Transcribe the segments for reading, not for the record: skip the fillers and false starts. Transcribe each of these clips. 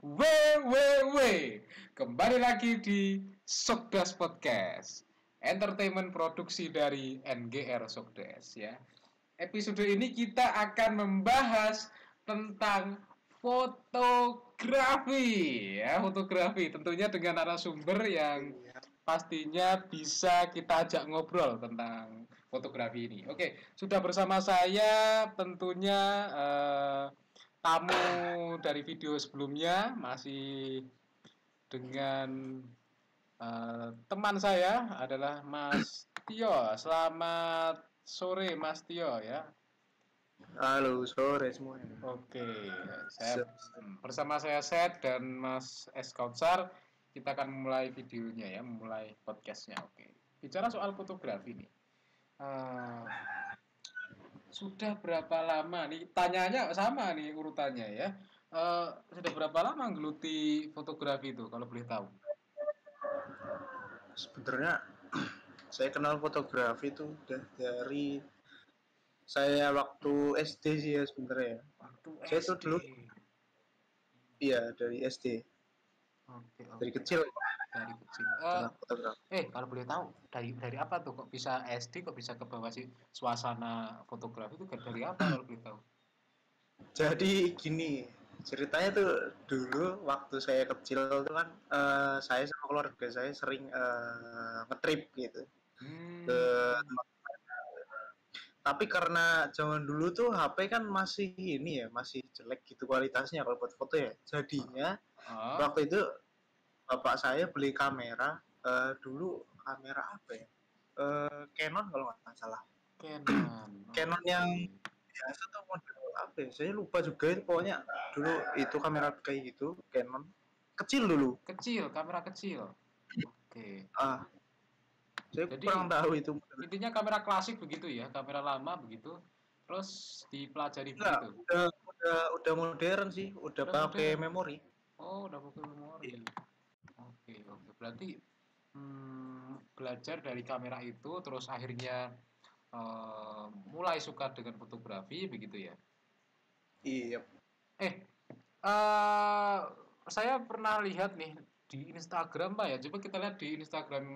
Weh, kembali lagi di Sokdas Podcast, entertainment produksi dari NGR Sokdas ya. Episode ini kita akan membahas tentang fotografi ya, fotografi tentunya dengan narasumber yang pastinya bisa kita ajak ngobrol tentang fotografi ini. Oke, sudah bersama saya tentunya tamu dari video sebelumnya masih dengan teman saya adalah Mas Tio. Selamat sore Mas Tio ya. Halo, sore semuanya. Oke, bersama saya Seth dan Mas S Kautsar, kita akan memulai videonya ya, memulai podcastnya. Oke, bicara soal fotografi nih. Eh, Sudah berapa lama nih? Tanyanya sama nih urutannya ya. Sudah berapa lama geluti fotografi itu kalau boleh tahu? Sebenarnya saya kenal fotografi itu udah dari saya waktu SD sih ya sebenarnya. Waktu Saya tuh SD. dulu iya dari SD, Oke, dari oke. kecil Dari kecil. kenal fotografi. Kalau boleh tahu dari apa tuh kok bisa SD kok bisa ke bawah sih suasana fotografi itu dari apa kalau boleh tahu? Jadi gini, ceritanya tuh dulu waktu saya kecil tuh kan saya sama keluarga saya sering ngetrip gitu ke Hmm. tempat. Tapi karena zaman dulu tuh HP kan masih ini ya, masih jelek gitu kualitasnya kalau buat foto ya. Jadinya Ah, waktu itu bapak saya beli kamera dulu kamera apa ya? Canon kalau nggak salah. Canon. Canon yang Oke. biasa tuh model apa ya? Saya lupa juga itu pokoknya dulu itu kamera kayak gitu Canon kecil dulu. Kecil, kamera kecil. Oke. Ah, saya kurang Jadi tahu itu. intinya kamera klasik begitu ya, kamera lama begitu. Terus dipelajari Enggak, begitu. udah modern sih, udah Udah pakai modern. memori. Oh, udah pakai memori. Iya. Oke, oke. Berarti belajar dari kamera itu, terus akhirnya mulai suka dengan fotografi begitu ya. Iya. Eh, eh saya pernah lihat nih di Instagram Pak ya. Coba kita lihat di Instagram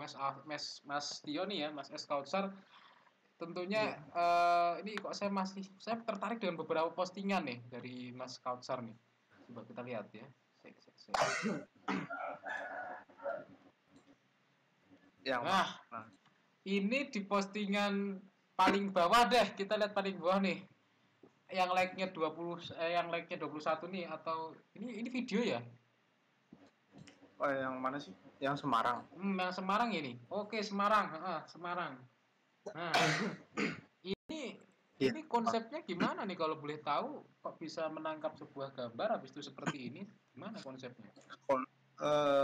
Mas Tio nih ya, Mas S Kautsar. Tentunya Iya. ini kok saya tertarik dengan beberapa postingan nih dari Mas Kautsar nih. Coba kita lihat ya. Sek. Yang Nah, mana? ini di postingan paling bawah deh. Kita lihat paling bawah nih. Yang like-nya 21 nih atau ini video ya? Oh, yang mana sih? Yang Semarang. Yang Semarang ini. Oke, Semarang, Semarang. Nah, ini Iya. ini konsepnya gimana nih kalau boleh tahu? Kok bisa menangkap sebuah gambar habis itu seperti ini? Gimana konsepnya?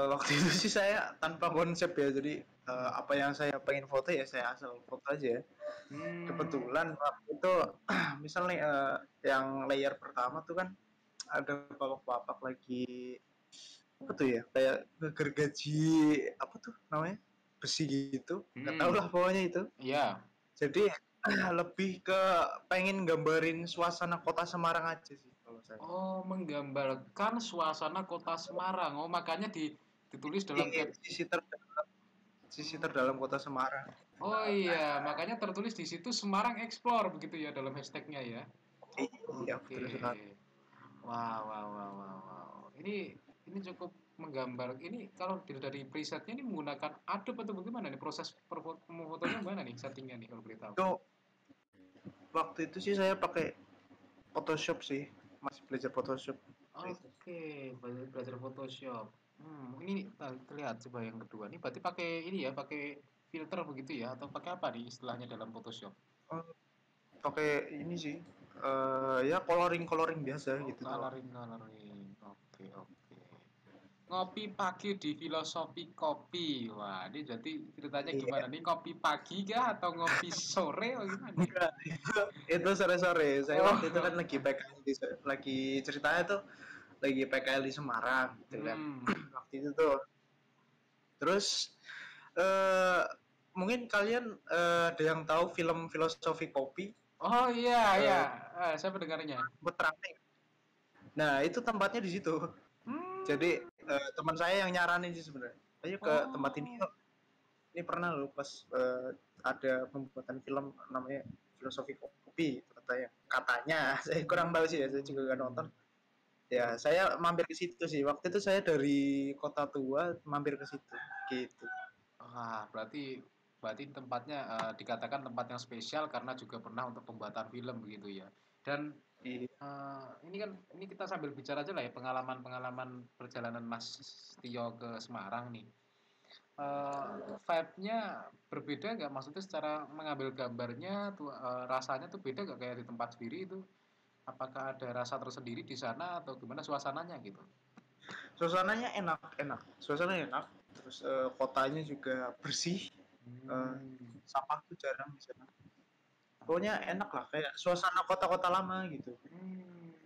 Waktu itu sih saya tanpa konsep ya, jadi Hmm. apa yang saya pengen foto ya saya asal foto aja. Hmm. Kebetulan waktu itu misalnya yang layer pertama tuh kan ada bapak-bapak lagi apa tuh ya kayak gergaji apa tuh namanya besi gitu, nggak tahu Hmm. lah pokoknya itu. Ya. Jadi lebih ke pengen gambarin suasana kota Semarang aja sih kalau saya. Oh, menggambarkan suasana kota Semarang. Oh, makanya ditulis dalam Iya, sisi terdalam Oh. kota Semarang. Oh iya, makanya tertulis di situ Semarang Explore begitu ya dalam hashtagnya ya. Iya, Oke. betul sekali. Wow. Ini cukup menggambar. Ini kalau dari presetnya ini menggunakan Adobe atau bagaimana nih proses fotonya gimana nih settingnya nih kalau boleh tahu? Itu waktu itu sih saya pakai Photoshop sih, masih belajar Photoshop. Itu. Oke, belajar Photoshop. Ini terlihat coba yang kedua nih. Berarti pakai ini ya, pakai filter begitu ya, atau pakai apa nih istilahnya dalam Photoshop? Oh, pakai ini sih, ya coloring biasa Oh, gitu doang. coloring. Oke. Ngopi pagi di filosofi kopi. Wah, ini jadi ceritanya Iya, gimana nih? Ngopi pagi kah atau ngopi sore atau gimana nih? enggak. Itu sore-sore. Saya waktu itu kan Oh, lagi ceritanya tuh lagi PKL di Semarang gitu kan. hmm. Waktu itu tuh. Terus eh mungkin kalian ada yang tahu film Filosofi Kopi? Oh iya. Eh Saya pendengarnya. Betrame. Nah, itu tempatnya di situ. Jadi teman saya yang nyaranin sih sebenarnya. Ayo ke tempat ini yuk. Ini pernah loh pas ada pembuatan film namanya Filosofi Kopi katanya. Katanya saya kurang tahu sih ya, saya juga nggak nonton. Ya, saya mampir ke situ sih. Waktu itu saya dari Kota Tua mampir ke situ gitu. Wah, berarti tempatnya dikatakan tempat yang spesial karena juga pernah untuk pembuatan film begitu ya. Dan Iya. ini kita sambil bicara aja lah ya pengalaman perjalanan Mas Tio ke Semarang nih. Vibe-nya berbeda nggak? Maksudnya secara mengambil gambarnya tuh rasanya tuh beda nggak kayak di tempat sendiri itu? Apakah ada rasa tersendiri di sana atau gimana suasananya gitu? Suasananya enak. Suasananya enak. Terus kotanya juga bersih. Sampah tuh jarang di sana. Pokoknya enak lah, kayak suasana kota-kota lama gitu.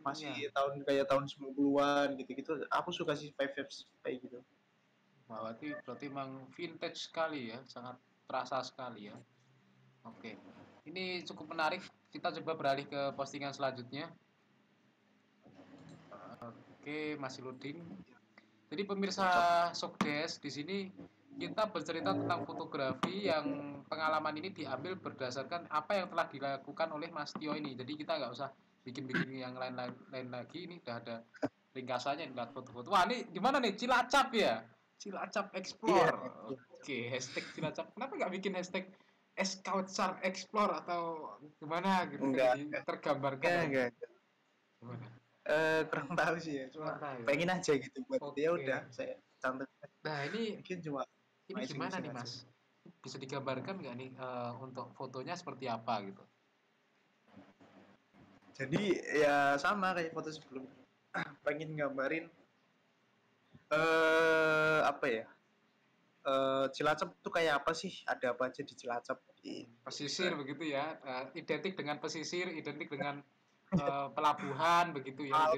Masih Iya. tahun 90-an gitu-gitu. Aku suka sih vibes kayak gitu. Berarti memang vintage sekali ya, sangat terasa sekali ya. Oke, ini cukup menarik. Kita coba beralih ke postingan selanjutnya. Oke, masih loading. Jadi pemirsa Sokdes di sini kita bercerita tentang fotografi yang pengalaman ini diambil berdasarkan apa yang telah dilakukan oleh Mas Tio ini. Jadi kita nggak usah bikin-bikin yang lain lagi. Ini udah ada ringkasannya, lihat foto-foto. Wah, ini gimana nih? Cilacap ya? Cilacap Iya. Explore. Oke, hashtag Cilacap. Kenapa nggak bikin hashtag Scoutsar Explore atau gimana gitu kan? Enggak. Jadi tergambarkan. Enggak. Gimana? Kurang tahu sih ya, cuma Kurang tahu ya? pengen aja gitu buat ya Oke. udah saya cantik. Nah, Mungkin cuma ini gimana iseng-iseng nih aja. Mas? Bisa digambarkan nggak nih untuk fotonya seperti apa gitu? Jadi ya sama kayak foto sebelum pengen gambarin apa ya? Cilacap tuh kayak apa sih? Ada apa aja di Cilacap? Pesisir begitu ya, identik dengan pesisir, identik dengan pelabuhan begitu ya.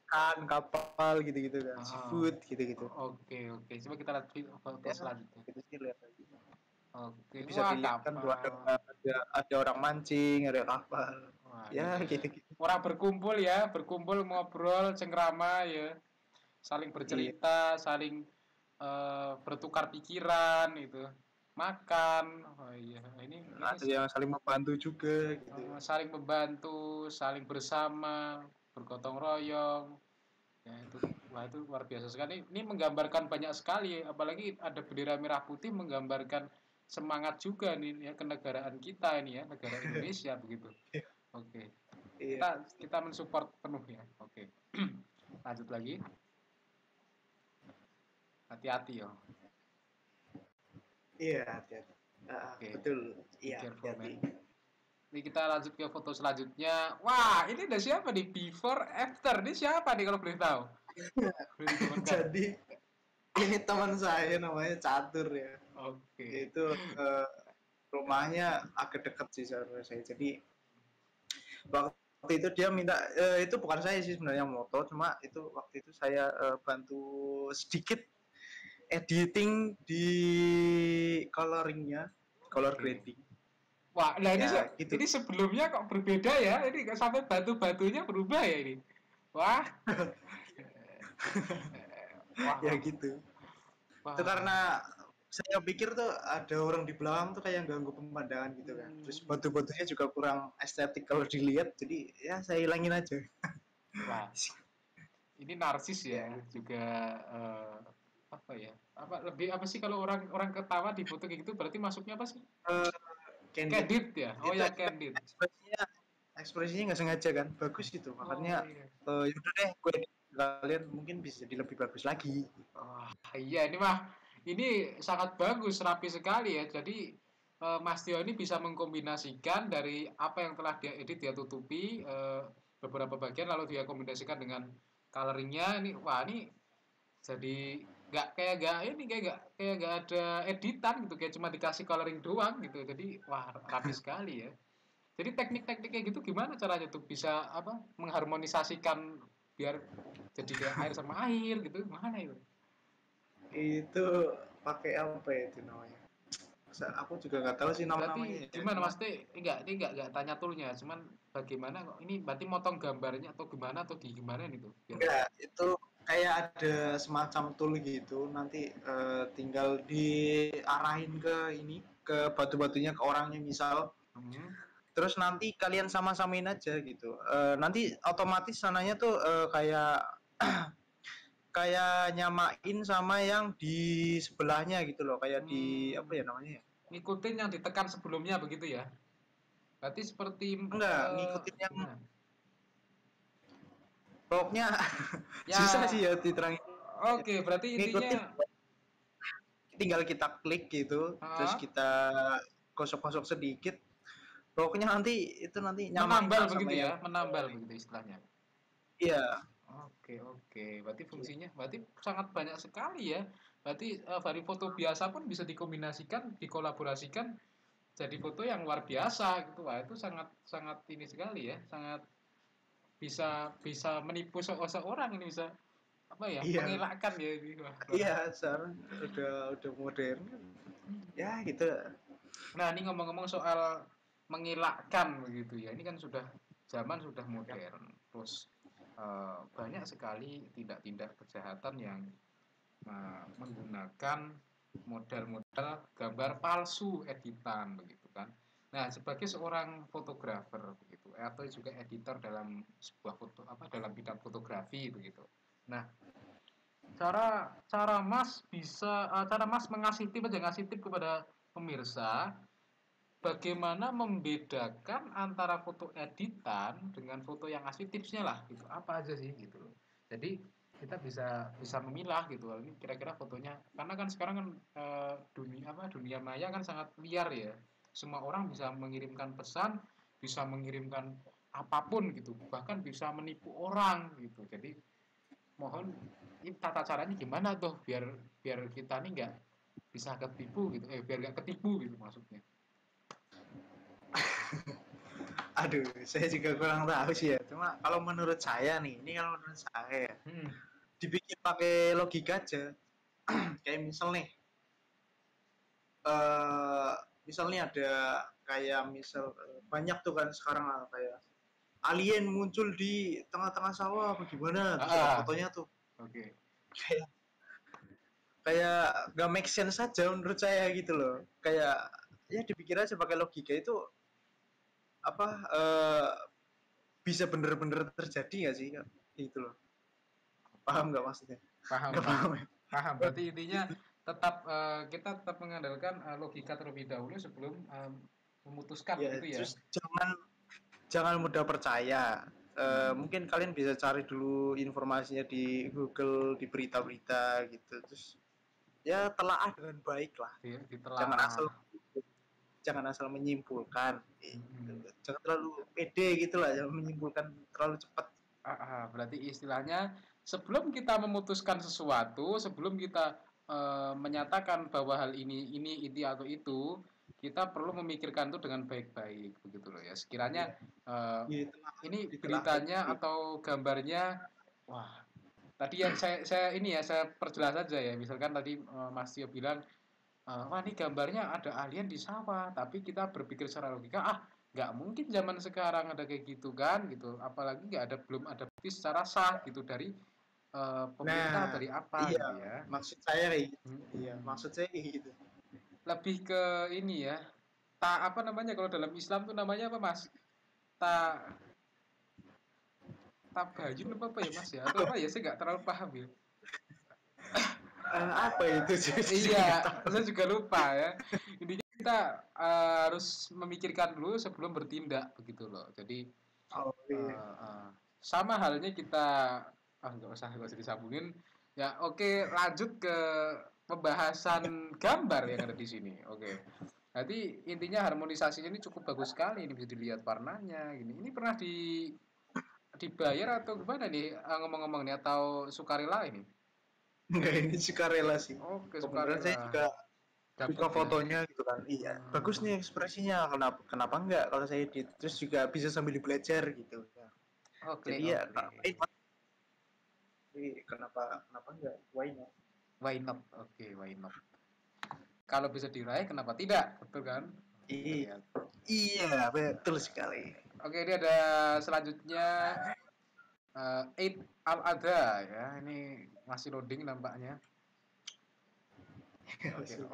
Kan kapal gitu-gitu kan, Ah, seafood gitu-gitu. oke. Coba kita lihat foto Ya, selanjutnya. itu sih lihat aja. Oke, Jadi bisa wah dilihat kan tuh kapal. ada orang mancing, ada kapal. Wah, Ya ini gitu-gitu. orang berkumpul ya, berkumpul ngobrol, cengkrama ya, saling Iya. bercerita, saling bertukar pikiran itu, makan. Oh iya, ini Ada yang saling membantu juga gitu. saling membantu, saling bersama, bergotong royong. Ya itu, wah itu luar biasa sekali. Ini menggambarkan banyak sekali, apalagi ada bendera merah putih menggambarkan semangat juga nih ya kenegaraan kita ini ya, negara Indonesia begitu. Oke. Iya. Kita mensupport penuh ya. Oke. Lanjut lagi. Hati-hati ya. Iya, hati-hati. Oke. Betul. Be Iya, careful hati-hati. man. Ini kita lanjut ke foto selanjutnya. Wah, ini ada siapa nih? Before, after. Ini siapa nih kalau boleh tahu? Boleh diturunkan. Jadi ini teman saya namanya Catur ya. Oke. Itu rumahnya agak dekat sih sama saya. Jadi waktu itu dia minta itu bukan saya sih sebenarnya moto, cuma itu waktu itu saya bantu sedikit editing di coloringnya, color Oke. grading. Wah, nah Ya gitu. ini sebelumnya kok berbeda ya? Ini sampai batu-batunya berubah ya ini. Wah. Ya Wah. gitu. Itu Wah. karena saya pikir tuh ada orang di belakang tuh kayak ganggu pemandangan gitu kan. Terus batu-batunya juga kurang estetik kalau dilihat, jadi ya saya hilangin aja. Wah. Ini narsis ya, Ya. juga apa ya? Apa sih kalau orang ketawa di foto kayak gitu berarti masuknya apa sih? Uh, Candid. Candid ya? Oh Itu ya, candid. ekspresinya nggak sengaja kan, bagus itu. Oh Makanya iya. yaudah deh, gue kalian mungkin bisa jadi lebih bagus lagi. Oh, iya ini sangat bagus, rapi sekali ya. Jadi Mas Tio ini bisa mengkombinasikan dari apa yang telah dia edit, dia tutupi beberapa bagian lalu dia kombinasikan dengan coloringnya. Ini jadi kayak nggak ada editan gitu, kayak cuma dikasih coloring doang gitu. Jadi wah rapi sekali ya. Jadi teknik-teknik kayak gitu gimana caranya tuh bisa apa mengharmonisasikan biar jadi kayak air sama air gitu, gimana itu? Itu pakai apa ya itu namanya? Aku juga nggak tahu sih nama-namanya Berarti ya, gimana cuma Mas Teh? Enggak tanya toolnya, cuman bagaimana kok ini berarti motong gambarnya atau gimana atau gimana nih tuh? Biar enggak, itu kayak kayak ada semacam tool gitu, nanti tinggal diarahin ke batu-batunya ke orangnya misal. Terus nanti kalian sama-samain aja gitu. Nanti otomatis sananya tuh kayak kayak nyamain sama yang di sebelahnya gitu loh, kayak di apa ya namanya ya? Ngikutin yang ditekan sebelumnya begitu ya? Berarti seperti Enggak, ngikutin yang gimana? pokoknya Ya, susah sih ya diterangin. oke, berarti Ngikutin intinya tinggal kita klik gitu, terus kita gosok-gosok sedikit. Pokoknya nanti itu nanti nyamain menambal lah sama begitu yang ya, menambal begitu istilahnya. iya. Oke. Berarti sangat banyak sekali ya. Berarti dari foto biasa pun bisa dikombinasikan, dikolaborasikan jadi foto yang luar biasa gitu. Wah, itu sangat sangat ini sekali ya, sangat bisa bisa menipu seorang ini bisa apa ya, Iya, mengelakkan ya ini. Wah, iya, sekarang udah modern. Ya gitu. Nah, ini ngomong-ngomong soal mengelakkan begitu ya. Ini kan sudah zaman sudah modern. Terus banyak sekali tindak-tindak kejahatan yang menggunakan model-model gambar palsu editan begitu kan. Nah, sebagai seorang fotografer begitu atau juga editor dalam sebuah foto dalam bidang fotografi begitu. Nah, cara Mas mengasih tip aja ngasih tip kepada pemirsa bagaimana membedakan antara foto editan dengan foto yang asli, tipsnya lah gitu apa aja sih gitu loh. Jadi kita bisa bisa memilah gitu ini kira-kira fotonya karena kan sekarang kan dunia maya kan sangat liar ya, semua orang bisa mengirimkan pesan, bisa mengirimkan apapun gitu, bahkan bisa menipu orang gitu. Jadi mohon ini tata caranya gimana tuh biar biar kita nih nggak bisa ketipu gitu, biar nggak ketipu gitu maksudnya. Aduh, saya juga kurang tahu sih ya. Cuma kalau menurut saya nih, ini kalau menurut saya ya, dibikin pakai logika aja. Kayak misal nih, eh misalnya ada kayak misal banyak tuh kan sekarang kayak alien muncul di tengah-tengah sawah bagaimana terus ada fotonya tuh. Oke. Kayak kayak gak make sense saja menurut saya gitu loh. Kayak ya dipikir aja pakai logika itu apa bisa bener-bener terjadi nggak sih gitu loh. Paham nggak maksudnya? Paham, Nggak paham. paham ya? Paham. Berarti intinya kita tetap mengandalkan logika terlebih dahulu sebelum memutuskan Ya, begitu ya. terus jangan mudah percaya. Mungkin kalian bisa cari dulu informasinya di Google, di berita-berita gitu. Terus ya telaah dengan baik lah. Jangan asal Ditelaah. menyimpulkan. Hmm. Jangan terlalu pede gitu lah, jangan menyimpulkan terlalu cepat. Berarti istilahnya sebelum kita memutuskan sesuatu, sebelum kita menyatakan bahwa hal ini atau itu, kita perlu memikirkan itu dengan baik-baik begitu loh ya. Sekiranya Gitu, ini itulah beritanya atau gambarnya, wah, tadi ya saya perjelas saja ya. Misalkan tadi Mas Tio bilang, wah ini gambarnya ada alien di sawah, tapi kita berpikir secara logika, nggak mungkin zaman sekarang ada kayak gitu kan gitu, apalagi belum ada bukti secara sah gitu dari pemerintah nah, dari apa iya, gitu ya. maksud saya kayak gitu. Iya, Hmm. maksud saya kayak gitu. Lebih ke ini ya, apa namanya kalau dalam Islam tuh namanya apa Mas? Ta tabayun apa ya Mas ya? Atau apa ya? Saya nggak terlalu paham ya. Apa itu sih? Iya, saya juga lupa ya. Intinya kita harus memikirkan dulu sebelum bertindak begitu loh. Jadi Oh, iya. sama halnya kita nggak usah disambungin. Ya oke, lanjut ke pembahasan gambar yang ada di sini. Oke. Jadi intinya harmonisasinya ini cukup bagus sekali. Ini bisa dilihat warnanya. Ini pernah dibayar atau gimana nih ngomong-ngomong nih atau sukarela ini? Enggak, ini sukarela sih. Oke, Kebetulan saya sukarela. juga suka Dapat ya. fotonya gitu kan. Iya, bagus nih ekspresinya. Kenapa enggak kalau saya edit? Terus juga bisa sambil belajar gitu. Oke, Jadi ya, oke. kenapa enggak? Why not? Why not? Oke, why not? Kalau bisa diraih, kenapa tidak? Betul kan? Kita Iya, lihat. iya, betul sekali. Oke, ini ada selanjutnya Eid al-Adha ya. Ini masih loading nampaknya.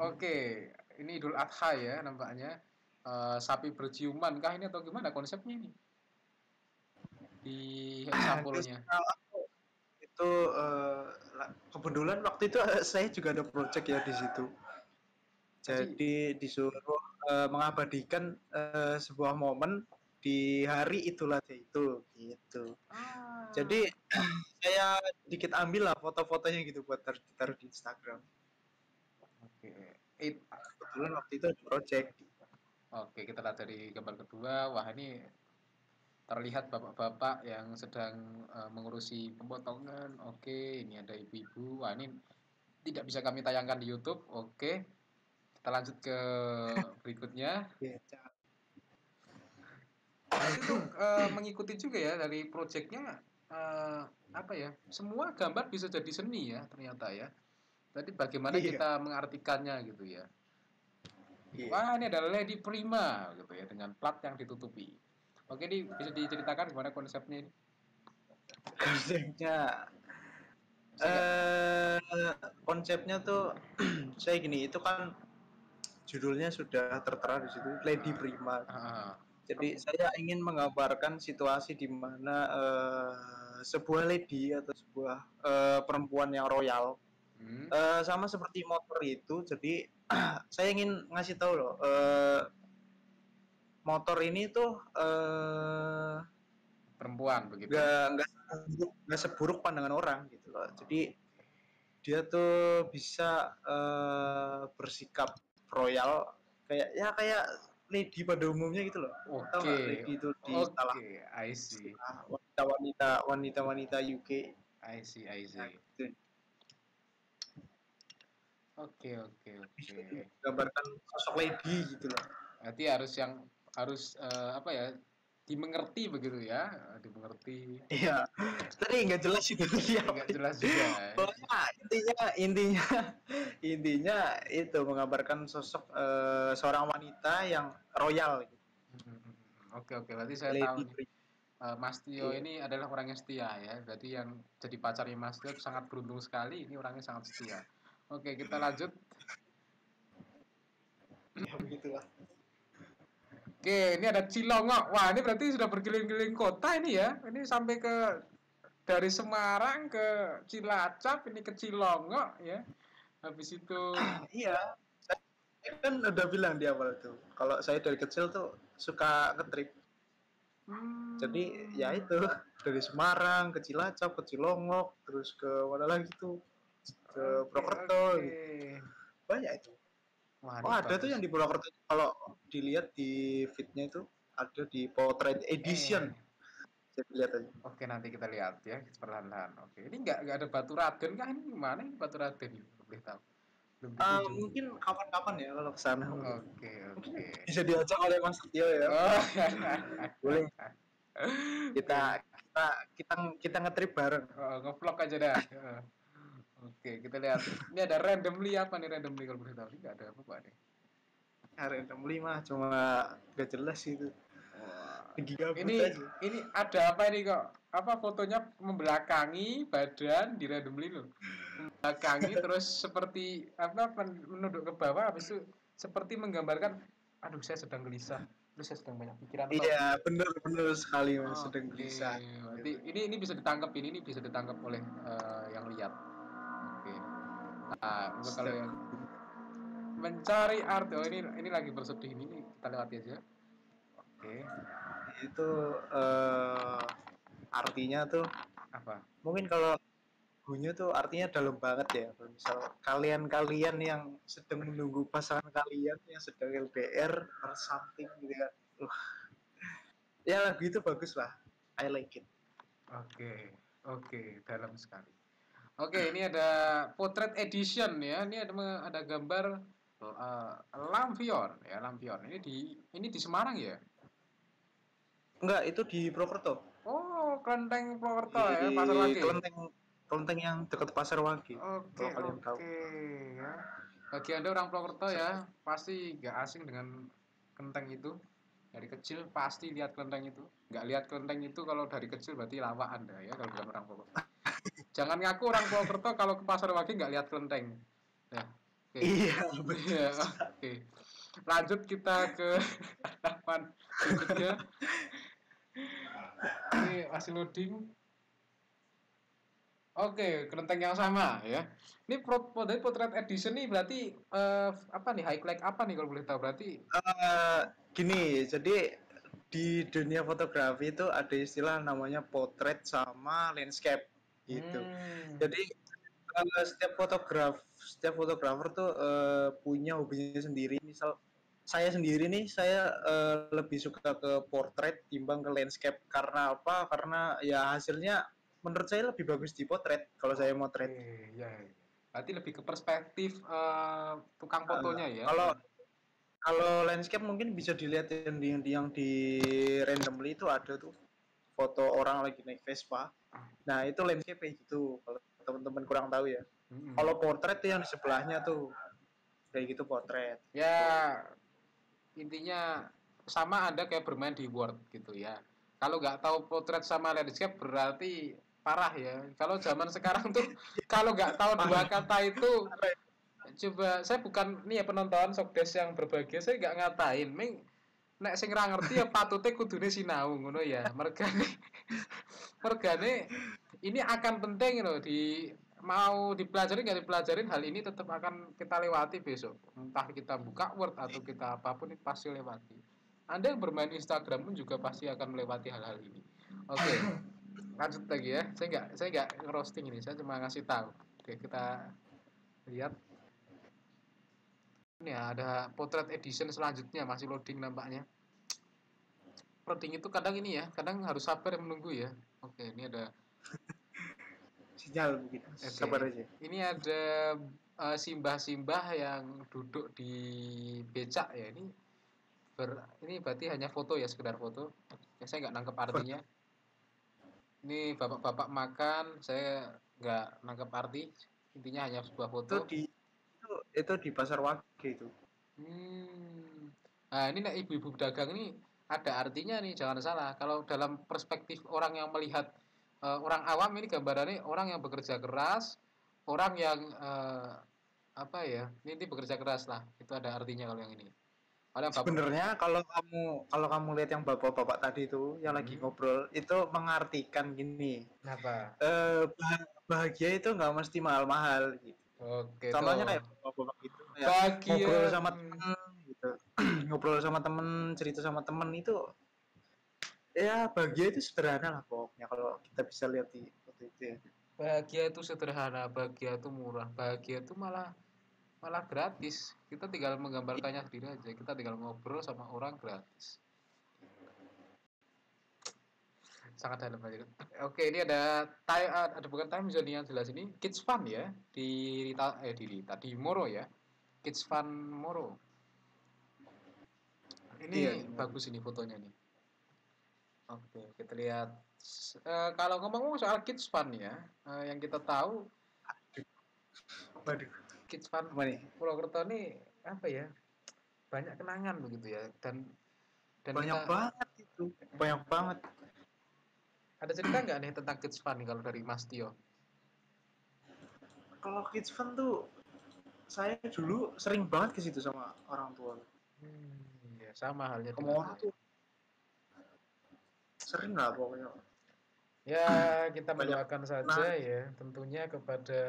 Oke. Ini Idul Adha ya nampaknya. Sapi berciuman kah ini atau gimana konsepnya ini? Di sampulnya. Itu kebetulan waktu itu saya juga ada project ya di situ. Jadi disuruh mengabadikan sebuah momen di hari Idul Adha itu gitu. Jadi saya sedikit ambil lah foto-fotonya gitu buat taruh di Instagram. Oke. Kebetulan waktu itu ada project. Oke, kita lihat dari gambar kedua. Wah, ini terlihat bapak-bapak yang sedang mengurusi pemotongan. Oke, ini ada ibu-ibu. Wah, ini tidak bisa kami tayangkan di YouTube. Oke, kita lanjut ke berikutnya. Itu mengikuti juga ya dari proyeknya apa ya? Semua gambar bisa jadi seni ya ternyata ya. Jadi bagaimana kita mengartikannya gitu ya. Wah, ini adalah Lady Prima gitu ya dengan plat yang ditutupi. Oke, ini bisa diceritakan gimana konsepnya ini? Konsepnya tuh saya gini, itu kan judulnya sudah tertera di situ Lady Prima. Jadi saya ingin menggambarkan situasi di mana sebuah lady atau sebuah perempuan yang royal sama seperti motor itu. Jadi saya ingin ngasih tahu loh, motor ini tuh perempuan begitu. Nggak seburuk pandangan orang gitu loh. Jadi dia tuh bisa bersikap royal kayak lady pada umumnya gitu loh. Tahu nggak lady itu di istilah I see. wanita UK. I see. Gitu. Oke. Gambarkan sosok lady gitu loh. Berarti harus apa ya? Dimengerti begitu ya, dimengerti. Iya. Tadi nggak jelas itu dia. Nggak jelas juga. Intinya itu menggambarkan sosok seorang wanita yang royal. Oke. Berarti saya tahu nih. Mas Tio ini adalah orang yang setia ya. Jadi yang jadi pacarnya Mas Tio sangat beruntung sekali. Ini orangnya sangat setia. Oke, kita lanjut. Ya begitulah. Oke, ini ada Cilongok. Wah, ini berarti sudah berkeliling-keliling kota ini ya. Ini sampai dari Semarang ke Cilacap, ini ke Cilongok ya. Habis itu iya. Saya kan udah bilang di awal tuh, kalau saya dari kecil tuh suka ngetrip. Jadi ya itu dari Semarang ke Cilacap, ke Cilongok, terus ke mana lagi tuh, ke Purwokerto. Gitu. Banyak itu. Ada tuh yang di Purwokerto, kalau dilihat di feed-nya itu ada di Portrait Edition. Saya lihat aja. Oke, nanti kita lihat ya perlahan-lahan. Oke, ini nggak ada Batu Raden kah? Ini gimana ini Batu Raden? Boleh tahu? Mungkin kapan-kapan ya kalau kesana. Oke. Bisa diajak oleh Mas Tio ya. Boleh. Kita ngetrip bareng. Ngevlog aja dah. Oke, kita lihat. Ini ada randomly apa nih randomly kalau boleh tahu? Ini nggak ada apa-apa nih. Randomly mah cuma gak jelas itu. Ini ada apa ini kok? Apa fotonya membelakangi badan di randomly loh. Membelakangi terus seperti apa menunduk ke bawah habis itu seperti menggambarkan aduh saya sedang gelisah. Terus saya sedang banyak pikiran. Iya, benar sekali Mas, sedang gelisah. Berarti ini bisa ditangkap ini bisa ditangkap oleh yang lihat. Oke. Nah, kalau yang mencari arti ini lagi bersedih ini kita lewati aja. Oke. Itu artinya tuh apa? Mungkin kalau Gunyu tuh artinya dalam banget ya. Misal kalian yang sedang menunggu pasangan kalian yang sedang LDR or something gitu kan. Ya lagu itu bagus lah. I like it. Oke, dalam sekali. Oke, ini ada Portrait Edition ya. Ini ada gambar lampion ya, lampion. Ini di Semarang ya? Enggak, itu di Purwokerto. Oh, Kelenteng Purwokerto ya, Pasar Wage. Kelenteng yang dekat Pasar Wage. Oke. Ya. Bagi Anda orang Purwokerto ya, pasti nggak asing dengan kelenteng itu. Dari kecil pasti lihat kelenteng itu. Nggak lihat kelenteng itu kalau dari kecil berarti lawak Anda ya, kalau bukan orang Purwokerto. Jangan ngaku orang Purwokerto kalau ke Pasar Wage nggak lihat kelenteng. Nah, oke. Iya, Iya, oke. Lanjut kita ke halaman berikutnya. Ini masih loading. Oke, kelenteng yang sama ya. Ini potret edition nih berarti apa nih highlight apa nih kalau boleh tahu berarti? Gini, jadi di dunia fotografi itu ada istilah namanya potret sama landscape gitu. Jadi setiap fotografer tuh punya hobinya sendiri. Misal saya sendiri nih, saya lebih suka ke portrait timbang ke landscape. Karena apa? Karena ya hasilnya menurut saya lebih bagus di potret kalau saya motret. Oke, ya. Berarti lebih ke perspektif tukang Uh, fotonya ya. kalau kalau landscape mungkin bisa dilihat yang di randomly itu ada tuh foto orang lagi naik Vespa. Nah itu landscape kayak gitu. Kalau teman-teman kurang tahu ya. Kalau portrait tuh yang di sebelahnya tuh kayak gitu potret. Ya intinya sama Anda kayak bermain di Word gitu ya. Kalau nggak tahu potret sama landscape berarti parah ya. Kalau zaman sekarang tuh kalau nggak tahu dua kata itu coba saya bukan nih ya penonton Sokdes yang berbahagia saya nggak ngatain. Ming nek sing ra ngerti ya patute kudune sinau ngono ya. Mergane ini akan penting loh di mau dipelajari nggak dipelajarin hal ini tetap akan kita lewati besok entah kita buka Word atau kita apapun itu pasti lewati. Anda yang bermain Instagram pun juga pasti akan melewati hal-hal ini. Oke, lanjut lagi ya. Saya nggak ngerosting ini, saya cuma ngasih tahu. Oke, kita lihat ini ya, ada potret edition selanjutnya masih loading nampaknya. Loading itu kadang ini ya, kadang harus sabar menunggu ya. Oke, ini ada Sinyal begitu. Oke, Sabar aja. ini ada simbah-simbah yang duduk di becak ya. Ini berarti hanya foto ya, sekedar foto. Ya, saya nggak nangkep artinya. Ini bapak-bapak makan, saya nggak nangkep arti. Intinya hanya sebuah Itu foto. di pasar Wage itu. Hmm. Nah, ini nek ibu-ibu pedagang ini ada artinya nih, jangan salah. Kalau dalam perspektif orang yang melihat orang awam ini gambarannya orang yang bekerja keras, orang yang apa ya? Ini bekerja keras lah. Itu ada artinya kalau yang ini. Kalau yang bapak Sebenarnya kalau kamu lihat yang bapak-bapak tadi itu yang lagi hmm, ngobrol itu mengartikan gini. apa? Bahagia itu nggak mesti mahal-mahal gitu. Oke Contohnya tuh. kayak bapak-bapak gitu kayak ngobrol Bahagia. sama temen gitu. Ngobrol sama temen, cerita sama temen itu ya bahagia itu sederhana lah pokoknya kalau kita bisa lihat di foto itu ya. Bahagia itu sederhana, bahagia itu murah, bahagia itu malah malah gratis. Kita tinggal menggambarkannya sendiri aja. Kita tinggal ngobrol sama orang gratis. Sangat dalam aja. Oke, ini ada bukan time zone yang jelas ini Kids Fun ya di Moro ya. Kids Fun Moro. Iya Ini di Moro. bagus ini fotonya nih. Oke, kita lihat. Kalau ngomong soal Kids Fun ya, yang kita tahu Waduh, Kids Fun apa nih? Purwokerto ini apa ya? Banyak kenangan begitu ya dan Banyak kita banget itu, banyak banget. ada cerita nggak nih tentang Kids Fun nih kalau dari Mas Tio? Kalau kids fun tuh saya dulu sering banget ke situ sama orang tua. Ya sama halnya Ke dengan Moro saya. tuh sering lah pokoknya. Ya, kita Banyak mendoakan saja nah ya, tentunya kepada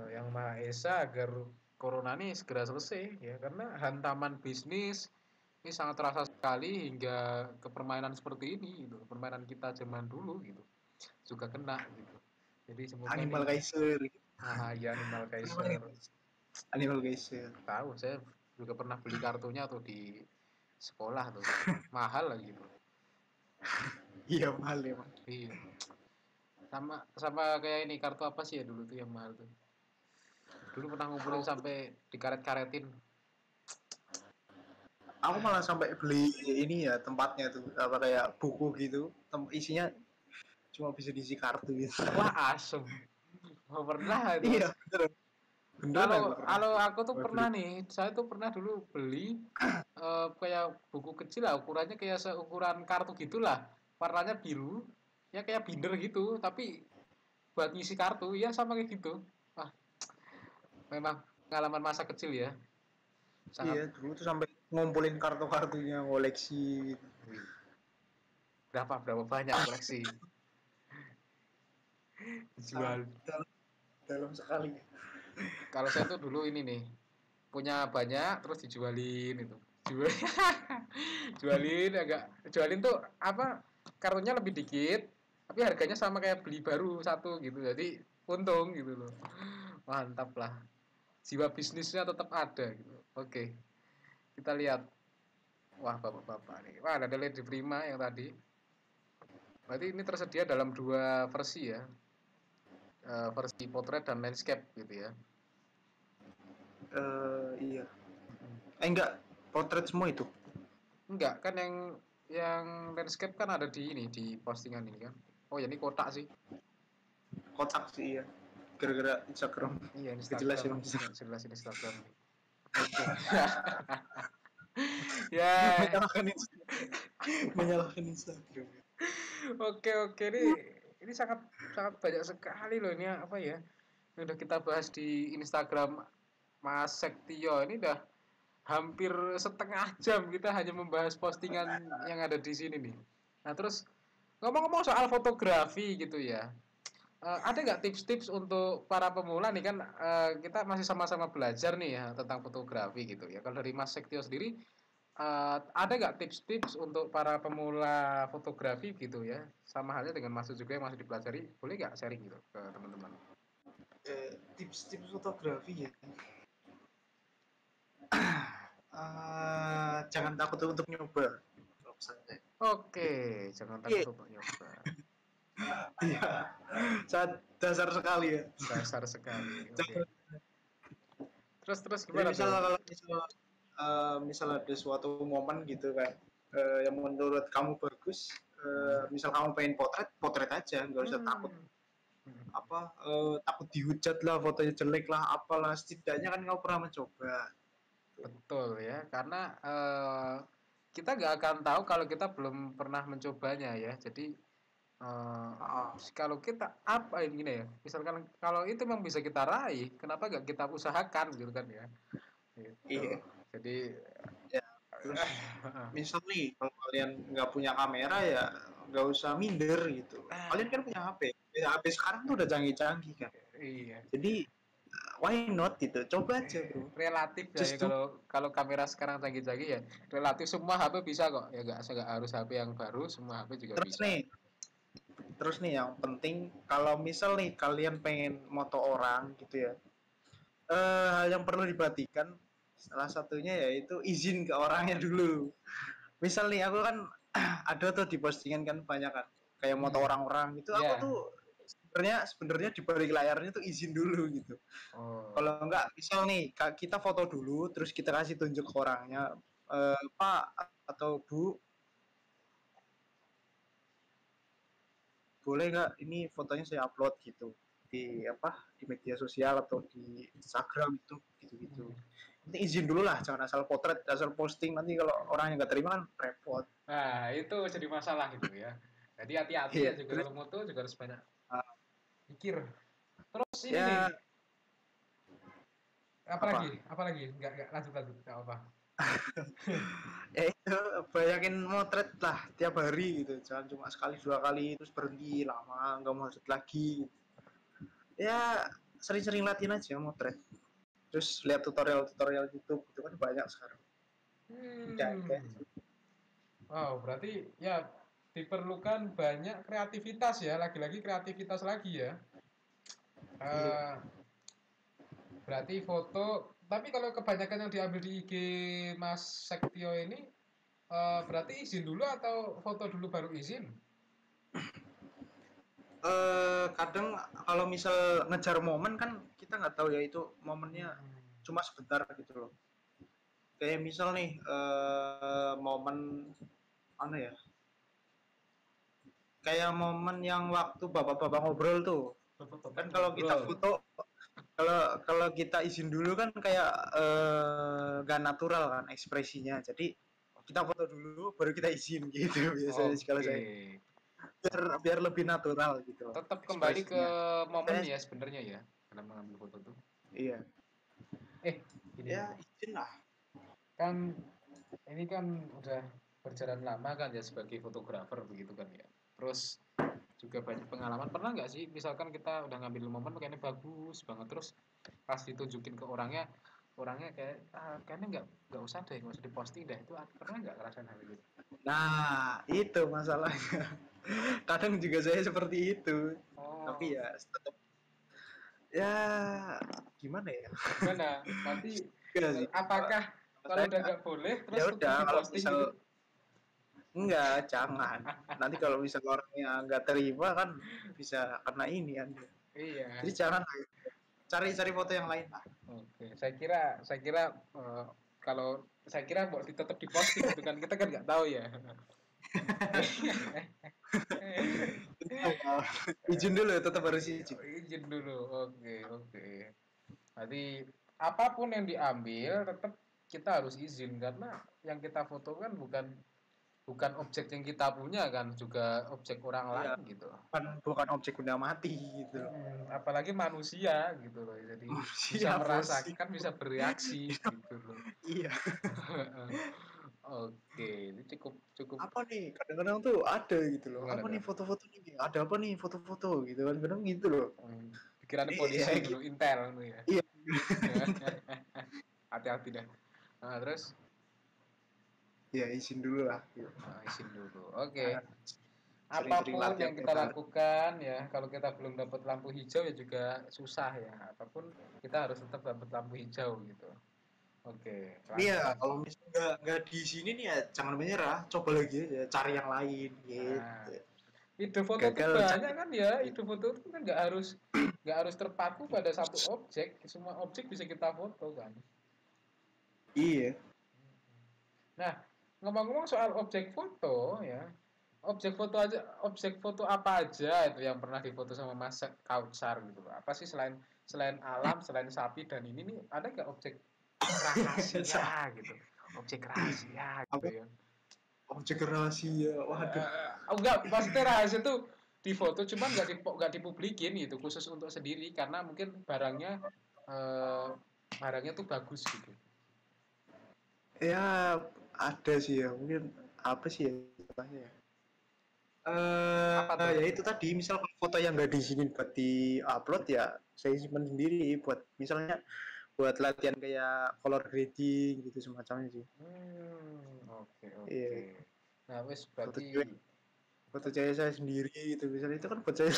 Yang Maha Esa agar corona ini segera selesai ya, karena hantaman bisnis ini sangat terasa sekali hingga ke permainan seperti ini gitu. Permainan kita zaman dulu gitu juga kena gitu. Jadi semoga Animal ini Kaiser gitu. ya Animal Kenapa Kaiser. nih? Animal Kaiser. Tahu saya juga pernah beli kartunya tuh di sekolah tuh. Mahal lagi gitu. Iya mahal ya, Bang. Iya. Sama sama kayak ini kartu apa sih ya dulu tuh yang mahal tuh. Dulu pernah ngumpulin Kalau sampai dikaret-karetin. aku malah sampai beli ini ya tempatnya tuh apa kayak buku gitu, isinya cuma bisa diisi kartu gitu. Wah, asem. Oh, pernah itu, Mas. Iya, beneran. Beneran Kalau aku pernah. kalau aku tuh Pernah beli. pernah nih, saya tuh pernah dulu beli kayak buku kecil lah, ukurannya kayak seukuran kartu gitulah. Warnanya biru, ya kayak binder gitu, tapi buat ngisi kartu, ya sama kayak gitu. Wah, memang pengalaman masa kecil ya, sangat. Iya, dulu tuh sampai ngumpulin kartu-kartunya, koleksi gitu. Wih, berapa banyak koleksi Sangat dijual. dalam sekali. Kalau saya tuh dulu ini nih, punya banyak terus dijualin itu. Jual, jualin agak, jualin tuh apa, kartunya lebih dikit, tapi harganya sama kayak beli baru satu gitu. Jadi untung gitu loh. Mantap lah. Jiwa bisnisnya tetap ada gitu. Oke, kita lihat. Wah, bapak-bapak nih. Wah, ada Lady Prima yang tadi. Berarti ini tersedia dalam dua versi ya. Versi potret dan landscape gitu ya. Iya. Enggak, potret semua itu. Enggak, kan yang landscape kan ada di ini, di postingan ini kan. Oh ya, ini kotak sih. Kotak sih iya. Gara-gara Instagram. Iya, Jelas Instagram. ya. Nggak jelas Instagram. Oke. Ya, Menyalahkan Instagram. Menyalahkan Instagram. oke. Ini sangat sangat banyak sekali loh ini apa ya? Yang udah kita bahas di Instagram Mas Sektio. Ini udah hampir setengah jam kita hanya membahas postingan yang ada di sini nih. Nah, terus ngomong-ngomong soal fotografi gitu ya. Ada nggak tips-tips untuk para pemula nih kan kita masih sama-sama belajar nih ya tentang fotografi gitu ya. Kalau dari Mas Sektio sendiri ada nggak tips-tips untuk para pemula fotografi gitu ya? Sama halnya dengan Mas juga yang masih dipelajari, boleh nggak sharing gitu ke teman-teman? Tips-tips fotografi ya. Jangan takut untuk nyoba. Oke, jangan Iya, takut untuk nyoba. iya. Sangat dasar sekali ya. Dasar sekali. Oke. Jangan- Terus Jadi gimana misal tuh? kalau misal ada suatu momen gitu kan yang menurut kamu bagus, Hmm. misal kamu pengen potret aja, nggak usah takut Hmm. takut dihujat lah, fotonya jelek lah, apalah, setidaknya kan kamu pernah mencoba. Betul ya, karena kita nggak akan tahu kalau kita belum pernah mencobanya ya. Jadi kalau kita apa ini gini ya, misalkan kalau itu memang bisa kita raih, kenapa nggak kita usahakan gitu kan ya? Gitu. Iya. Jadi Ya, terus misal nih kalau kalian nggak punya kamera ya nggak usah minder gitu. Kalian kan punya HP. Ya, HP sekarang tuh udah canggih-canggih kan. iya, Jadi why not gitu? Coba aja bro. relatif ya, ya Just do. kalau kalau kamera sekarang canggih-canggih ya relatif semua HP bisa kok ya, nggak harus HP yang baru, semua HP juga Terus bisa. nih, terus nih yang penting kalau misal nih kalian pengen moto orang gitu ya, hal yang perlu diperhatikan salah satunya yaitu izin ke orangnya dulu. Misal nih aku kan ada tuh di postingan kan banyak kan kayak moto Hmm, orang-orang itu aku ya. tuh sebenarnya di balik layarnya tuh izin dulu gitu. Oh, Kalau enggak misal nih kita foto dulu terus kita kasih tunjuk ke orangnya, Pak atau Bu, boleh nggak ini fotonya saya upload gitu di di media sosial atau di Instagram itu gitu-gitu. Nanti izin dulu lah, jangan asal potret, asal posting, nanti kalau orang yang nggak terima kan repot. nah itu jadi masalah gitu ya. Jadi hati-hati Iya, ya juga terus kalau moto juga harus banyak uh, pikir. Terus ini nih, ya apa apalagi, nggak lanjut, nggak apa. ya itu banyakin motret lah tiap hari gitu, jangan cuma sekali dua kali terus berhenti lama nggak mau lanjut lagi. Ya sering-sering latihan aja motret, terus lihat tutorial YouTube itu kan banyak sekarang. Udah Hmm. kayak Wow, berarti ya diperlukan banyak kreativitas ya, lagi-lagi kreativitas lagi ya. iya. Eh, berarti foto, tapi kalau kebanyakan yang diambil di IG Mas Sektio ini, berarti izin dulu atau foto dulu baru izin? Kadang kalau misal ngejar momen kan kita nggak tahu ya itu momennya Hmm. cuma sebentar gitu loh. Kayak misal nih momen mana ya, kayak momen yang waktu bapak-bapak ngobrol tuh Bapak-bapak kan, kalau kita ngobrol. foto, kalau kalau kita izin dulu kan kayak gak natural kan ekspresinya, jadi kita foto dulu baru kita izin gitu biasanya kalau Oke. saya. biar lebih natural gitu loh Tetap kembali ke ekspresinya. momen Saya ya sebenarnya ya dalam mengambil foto tuh. iya Gini ya nih, izin lah. kan ini kan udah berjalan lama kan ya sebagai fotografer begitu kan ya. Terus juga banyak pengalaman. Pernah nggak sih misalkan kita udah ngambil momen kayaknya bagus banget, terus pas ditunjukin ke orangnya, kayak kayaknya nggak usah deh, nggak usah diposting deh. Itu pernah nggak ngerasain hal itu? Nah itu masalahnya. Kadang juga saya seperti itu, Oh, tapi ya tetap ya gimana ya. gimana? Nanti Enggak sih apakah kalau kalau saya udah nggak boleh ya terus tetap udah kalau diposting misal gitu? enggak jangan, nanti kalau misal orangnya nggak terima kan bisa kena ini kan, jadi Iya. jangan lah, cari foto yang lain lah. Oke, saya kira eh, kalau saya kira mau tetap diposting gitu kan, kita kan nggak tahu ya. Izin dulu tetap harus izin. Izin dulu. Oke, oke. Jadi apapun yang diambil tetap kita harus izin karena yang kita foto kan bukan bukan objek yang kita punya kan, juga objek orang Iya, lain gitu. bukan objek benda mati gitu loh. Apalagi manusia gitu loh. Jadi bisa Siap bos. merasakan, bisa bereaksi gitu loh. Iya. Oke, ini cukup cukup. Apa nih? Kadang-kadang tuh ada gitu loh. Gimana Apa nih tuh? foto-foto nih? Ada apa nih foto-foto gitu kan? Kadang gitu loh. Pikirannya Jadi ya polisi dulu, gitu. intel gitu ya. Iya. Hati-hati dah. Nah, terus Ya izin dulu lah. Gitu. izin dulu. Oke. Nah, sering-sering Apapun latihan yang kita mental. lakukan ya, kalau kita belum dapat lampu hijau ya juga susah ya. Apapun kita harus tetap dapat lampu hijau gitu. Oke, Iya, lanjut. kalau misalnya nggak di sini nih ya jangan menyerah. Coba lagi aja, cari yang lain Nah, gitu. ide foto tuh Gagal banyak cari. kan ya. Ide foto tuh kan nggak harus terpaku pada satu objek. Semua objek bisa kita foto kan. Iya. Nah, ngomong-ngomong soal objek foto ya, objek foto apa aja itu yang pernah difoto sama Mas Kautsar gitu loh. Apa sih selain selain alam, selain sapi dan ini nih ada nggak objek rahasia gitu? Objek rahasia gitu Apa ya. objek rahasia? Waduh. Enggak, maksudnya rahasia tuh difoto cuman nggak dipublikin gitu, khusus untuk sendiri karena mungkin eh, barangnya tuh bagus gitu. Ya ada sih ya. Mungkin apa sih ya istilahnya ya? Apa tuh? Ya itu tadi misal foto yang nggak diizinin buat di upload ya saya simpan sendiri buat misalnya buat latihan kayak color grading gitu semacamnya sih. Oke, oke. Iya, Nah, wes foto berarti cewek foto cewek saya sendiri gitu misalnya itu kan buat saya.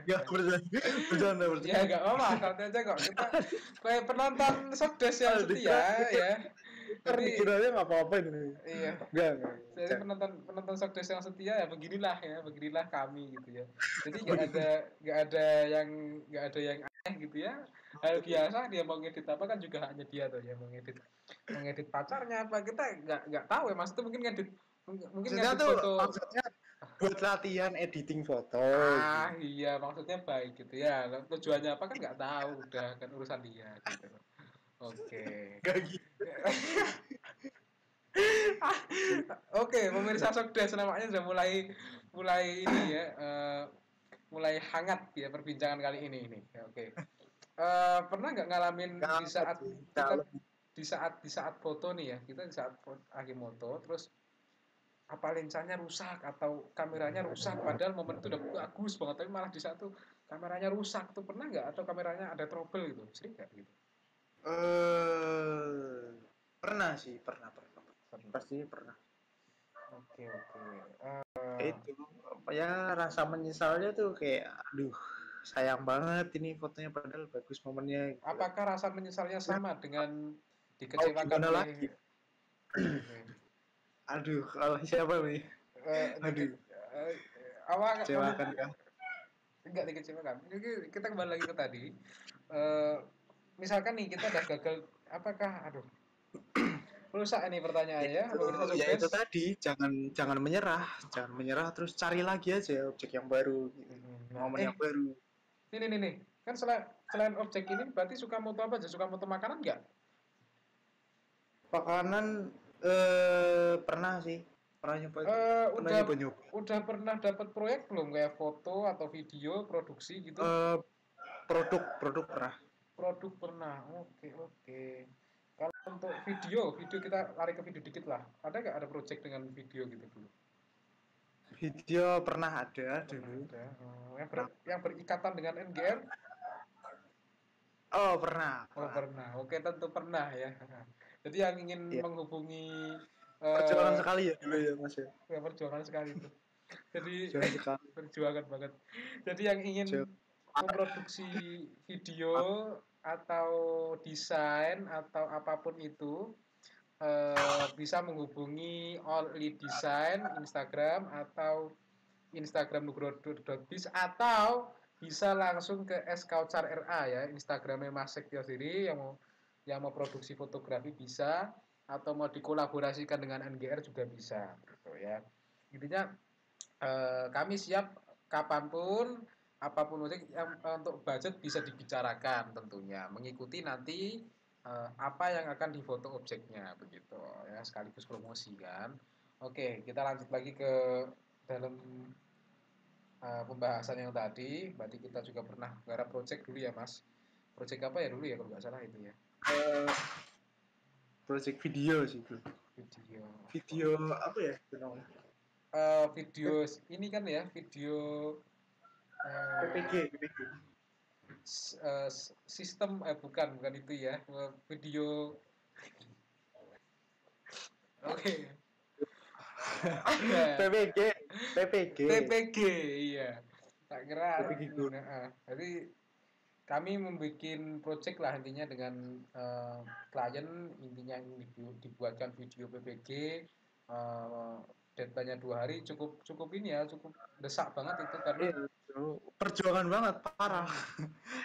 Nggak bercanda ya bercanda. nggak apa-apa, santai aja kok. Kita kayak penonton Sokdes yang Ah, setia ya. Jadi dikiranya nggak apa-apa ini. iya, Enggak, jadi jangan. penonton penonton Sokdes yang setia ya, beginilah kami gitu ya. Jadi nggak ada yang aneh gitu ya. Hal biasa dia mau ngedit apa kan juga hanya dia tuh ya mau ngedit pacarnya apa kita nggak tahu ya, mas itu mungkin ngedit mungkin Maksudnya ngedit tuh foto. maksudnya buat latihan editing foto gitu. Iya, maksudnya baik gitu ya. Tujuannya apa kan nggak tahu, udah kan urusan dia gitu. Oke. Gak gitu. Oke, pemirsa Sokdes namanya sudah mulai mulai ini ya, mulai hangat ya perbincangan kali ini. Ya, oke. Pernah nggak ngalamin di Banget saat sih. kita Kalau di saat foto nih ya, kita di saat lagi foto terus apa lensanya rusak atau kameranya rusak padahal momen itu udah bagus banget tapi malah di satu kameranya rusak tuh pernah nggak, atau kameranya ada trouble gitu, sering nggak gitu? eh pernah sih, pernah. Pernah. Pasti pernah. Oke, oke. Itu apa ya rasa menyesalnya tuh kayak aduh sayang banget ini fotonya padahal bagus momennya gitu. Apakah rasa menyesalnya Ya, sama dengan mau dikecewakan gimana oleh lagi? oke. Aduh, kalau siapa nih? Eh, Aduh, dike- eh, apa kecewakan kah? enggak dikecewakan. Jadi kita kembali lagi ke tadi. Eh, Misalkan nih kita udah gagal, apakah aduh rusak ini Ya pertanyaannya itu, pemirsa ya Sukses. itu tadi, jangan jangan menyerah terus cari lagi aja objek yang baru gitu. Nah, Momen yang baru. ini kan selain selain objek ini berarti suka moto apa aja? Suka moto makanan nggak? Makanan pernah sih. Pernah nyoba Udah nyoba. udah pernah dapat proyek belum kayak foto atau video produksi gitu? Produk pernah. Produk pernah. Oke. Kalau untuk video kita lari ke video dikit lah. Ada nggak ada project dengan video gitu dulu? Video pernah ada Pernah dulu. ada. Pernah. Yang berikatan dengan NGR? Oh, pernah. Oh pernah. Oke tentu pernah ya. Jadi yang ingin Iya. menghubungi Perjuangan sekali ya dulu ya, Mas ya. perjuangan sekali itu. Jadi Perjuangan sekali. perjuangan banget. Jadi yang ingin memproduksi video atau desain atau apapun itu bisa menghubungi All Elite Design Instagram atau Instagram nugroho.biz atau bisa langsung ke Skautsar RA ya, Instagramnya Mas Sektio sendiri yang mau produksi fotografi bisa atau mau dikolaborasikan dengan NGR juga bisa gitu ya. Intinya kami siap kapanpun apapun yang untuk budget bisa dibicarakan tentunya mengikuti nanti apa yang akan difoto objeknya begitu ya sekaligus promosi kan. Oke, kita lanjut lagi ke dalam pembahasan yang tadi. Berarti kita juga pernah garap project dulu ya Mas. Project apa ya dulu ya kalau nggak salah itu ya. Project video sih itu. Video apa ya namanya? Video ini kan ya video PPG. sistem bukan itu ya video oke PPG iya tak kira jadi kami membuat project lah intinya dengan klien intinya dibuatkan video PPG deadline-nya 2 hari cukup ini ya cukup desak banget itu karena perjuangan banget parah.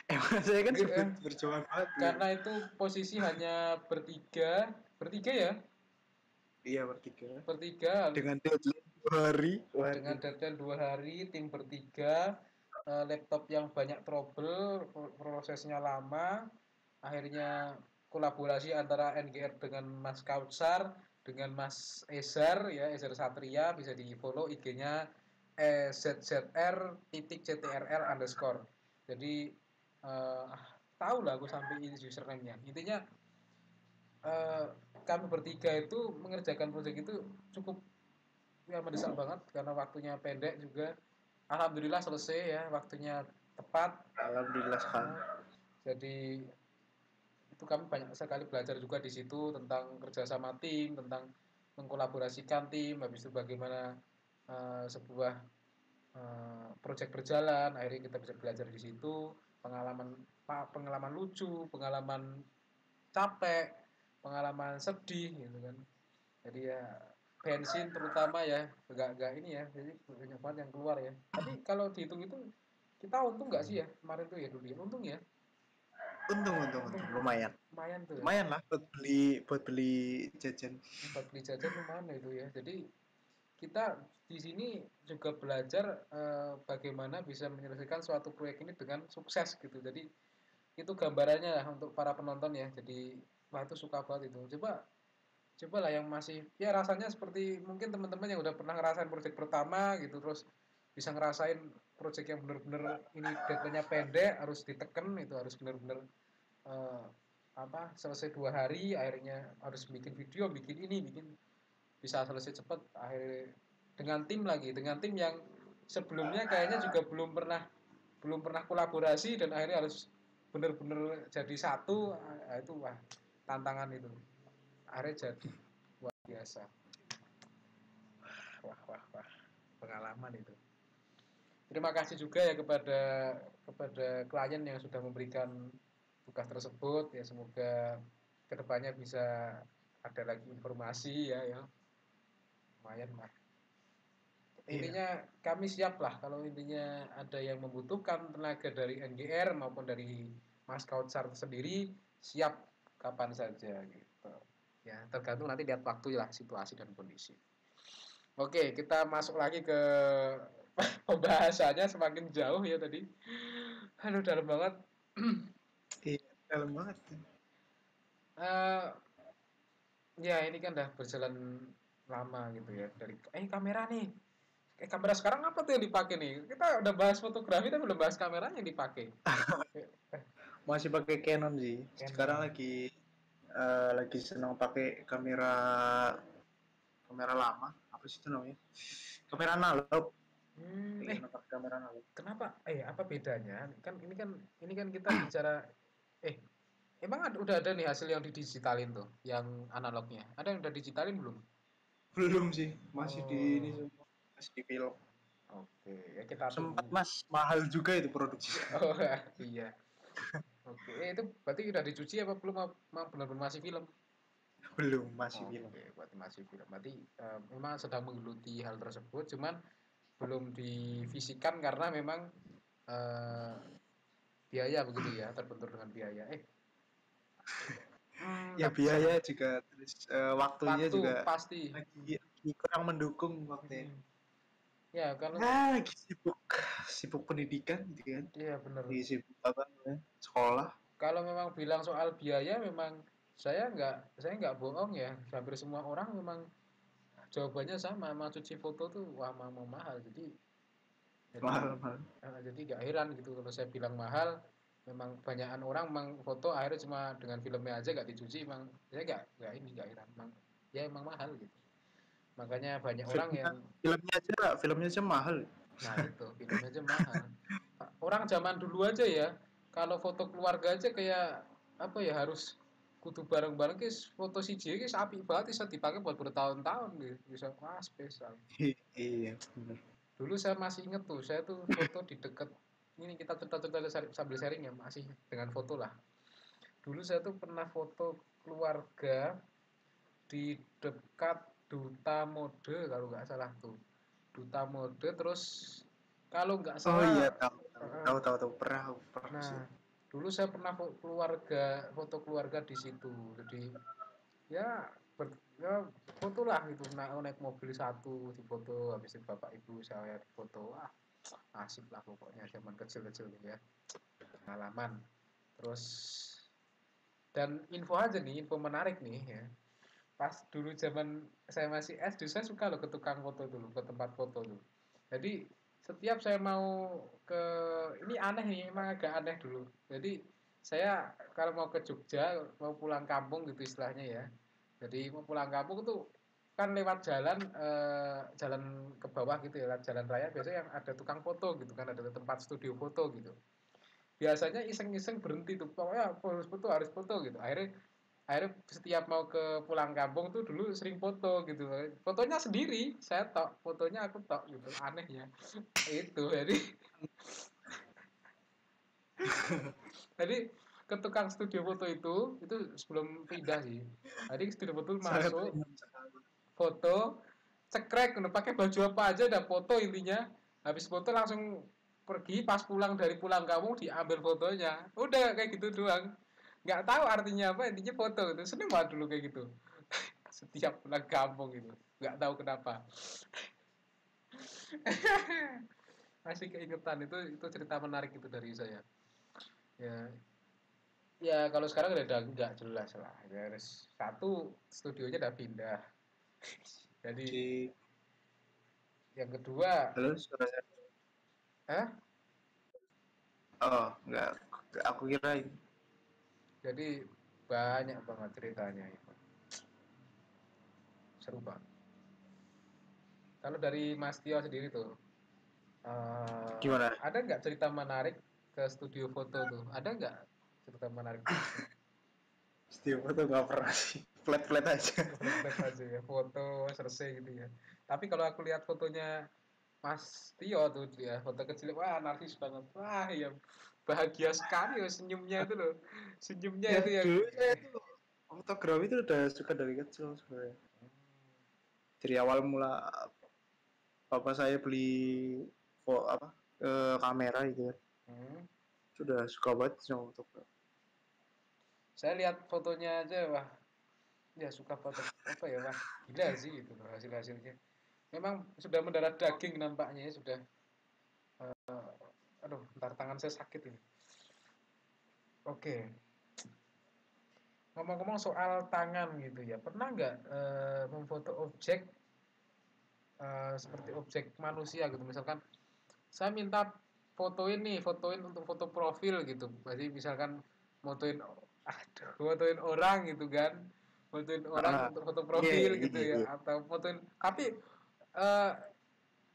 Emang saya kan berjuangan banget karena itu posisi hanya bertiga ya. Iya bertiga dengan deadline 2 hari. Dengan deadline 2 hari tim bertiga laptop yang banyak trouble prosesnya lama akhirnya kolaborasi antara NGR dengan Mas Kautsar dengan Mas Ezer ya Ezer Satria bisa di follow IG-nya EZZR.CTRL underscore jadi tahu lah aku sampai ini username-nya intinya kami bertiga itu mengerjakan proyek itu cukup ya mendesak banget karena waktunya pendek juga alhamdulillah selesai ya waktunya tepat alhamdulillah sekali jadi itu kami banyak sekali belajar juga di situ tentang kerjasama tim tentang mengkolaborasikan tim habis itu bagaimana sebuah proyek berjalan akhirnya kita bisa belajar di situ pengalaman lucu pengalaman capek pengalaman sedih gitu kan jadi ya bensin terutama ya agak ini ya jadi banyak banget yang keluar ya tapi kalau dihitung itu kita untung nggak sih ya kemarin tuh ya dulu ya untung ya untung lumayan tuh ya. Lumayan lah buat beli jajan lumayan itu ya jadi kita di sini juga belajar bagaimana bisa menyelesaikan suatu proyek ini dengan sukses gitu jadi itu gambarannya lah untuk para penonton ya jadi wah itu suka banget itu coba lah yang masih ya rasanya seperti mungkin teman-teman yang udah pernah ngerasain proyek pertama gitu terus bisa ngerasain proyek yang bener-bener ini deadline-nya pendek harus diteken itu harus bener-bener selesai 2 hari akhirnya harus bikin video bikin bisa selesai cepat akhirnya dengan tim yang sebelumnya kayaknya juga belum pernah kolaborasi dan akhirnya harus bener-bener jadi satu itu wah tantangan itu akhirnya jadi luar biasa wah pengalaman itu terima kasih juga ya kepada klien yang sudah memberikan tugas tersebut ya semoga kedepannya bisa ada lagi informasi ya lumayan lah intinya kami siap lah kalau intinya ada yang membutuhkan tenaga dari NGR maupun dari Mas Kautsar sendiri siap kapan saja gitu ya tergantung nanti lihat waktu lah situasi dan kondisi oke kita masuk lagi ke pembahasannya semakin jauh ya tadi aduh dalam banget dalam banget ya ini kan udah berjalan lama gitu ya. Dari kamera nih. Kamera sekarang apa tuh yang dipakai nih? Kita udah bahas fotografi tapi belum bahas kameranya yang dipakai. Masih pakai Canon sih. Sekarang Canon. lagi senang pakai kamera kamera lama. Apa sih itu namanya? Kamera analog. Hmm, Lagi senang pakai kamera analog. kenapa? Apa bedanya? Ini kan kita bicara eh emang udah ada nih hasil yang didigitalin tuh, yang analognya. Ada yang udah digitalin belum? Belum sih, masih di ini Oh, semua. Masih di film. oke. Ya kita Sempat tunggu. Mas, mahal juga itu produksi. Oh, iya. Oke. Itu berarti udah dicuci apa belum? Benar-benar masih film? Belum, masih film. Oke, berarti masih film. Berarti memang sedang menggeluti hal tersebut, cuman belum divisikan karena memang eh, biaya begitu ya, terbentur dengan biaya. Ya Nggak bisa biaya juga, terus waktunya waktu juga pasti. lagi kurang mendukung waktunya. Mm. Ya kalau Lagi sibuk pendidikan gitu kan. iya bener. Lagi sibuk apa namanya? Sekolah. Kalau memang bilang soal biaya memang saya nggak bohong ya. Hampir semua orang memang jawabannya sama. Memang cuci foto tuh wah mau mahal. Jadi Mahal-mahal. jadi nggak heran gitu kalau saya bilang mahal. Memang banyakan orang memang foto akhirnya cuma dengan filmnya aja nggak dicuci. Memang saya nggak heran. Emang mahal gitu. Makanya banyak orang Filmnya, yang filmnya aja mahal. nah itu filmnya aja mahal. Orang zaman dulu aja ya, kalau foto keluarga aja kayak apa ya harus kudu bareng-bareng guys foto si guys apik banget bisa dipakai buat bertahun-tahun gitu. Bisa wah spesial. Iya, benar. Dulu saya masih inget tuh, saya tuh foto di deket ini kita cerita-cerita sambil sharing ya masih dengan foto lah. Dulu saya tuh pernah foto keluarga di dekat Duta Mode kalau nggak salah tuh. Duta Mode terus kalau nggak Oh iya, salah tahu tahu eh, tahu tahu tahu pernah nah sih. dulu saya pernah foto keluarga di situ. Jadi ya ya foto lah gitu naik mobil satu di foto habis itu bapak ibu saya di foto wah asik lah pokoknya zaman kecil-kecil gitu ya pengalaman terus dan info aja nih info menarik nih ya pas dulu zaman saya masih SD saya suka loh ke tukang foto dulu ke tempat foto dulu jadi setiap saya mau ke ini aneh nih emang agak aneh dulu jadi saya kalau mau ke Jogja mau pulang kampung gitu istilahnya ya jadi mau pulang kampung tuh kan lewat jalan ke bawah gitu ya jalan raya biasanya yang ada tukang foto gitu kan ada tempat studio foto gitu biasanya iseng-iseng berhenti tuh pokoknya harus foto gitu akhirnya akhirnya setiap mau ke pulang kampung tuh dulu sering foto gitu fotonya sendiri saya tok fotonya aku tok gitu anehnya itu jadi ke tukang studio foto itu sebelum pindah sih jadi studio foto Sangat masuk ringan sekali. foto cekrek udah pakai baju apa aja udah foto intinya habis foto langsung pergi pas pulang dari pulang kampung diambil fotonya udah kayak gitu doang nggak tahu artinya apa intinya foto gitu seneng banget dulu kayak gitu setiap pulang kampung gitu nggak tahu kenapa masih keingetan itu cerita menarik itu dari saya ya ya kalau sekarang udah nggak jelas lah ya satu studionya udah pindah jadi Di yang kedua halo suara saya. eh Oh, enggak. Aku kira jadi banyak banget ceritanya itu seru banget kalau dari Mas Tio sendiri tuh gimana? ada nggak cerita menarik ke studio foto tuh ada nggak cerita menarik tuh Steve foto nggak pernah sih. Flat-flat aja. flat aja ya foto selesai gitu ya tapi kalau aku lihat fotonya Mas Tio tuh dia foto kecil wah narsis banget wah ya bahagia sekali ya senyumnya itu loh senyumnya Ya itu yang dulu saya tuh fotografi itu udah suka dari kecil sebenarnya. Dari awal mula bapak saya beli apa kamera gitu kan. hmm, Sudah suka banget sama fotografi. saya lihat fotonya aja wah ya suka foto apa ya wah gila sih itu loh hasil-hasilnya memang sudah mendarat daging nampaknya ya sudah aduh ntar tangan saya sakit ini oke ngomong-ngomong soal tangan gitu ya, pernah nggak memfoto objek seperti objek manusia gitu, misalkan saya minta fotoin untuk foto profil gitu, berarti misalkan fotoin, aduh, fotoin orang gitu kan, fotoin orang Ah, untuk foto iya, profil iya, gitu ya, iya. atau fotoin, tapi eh,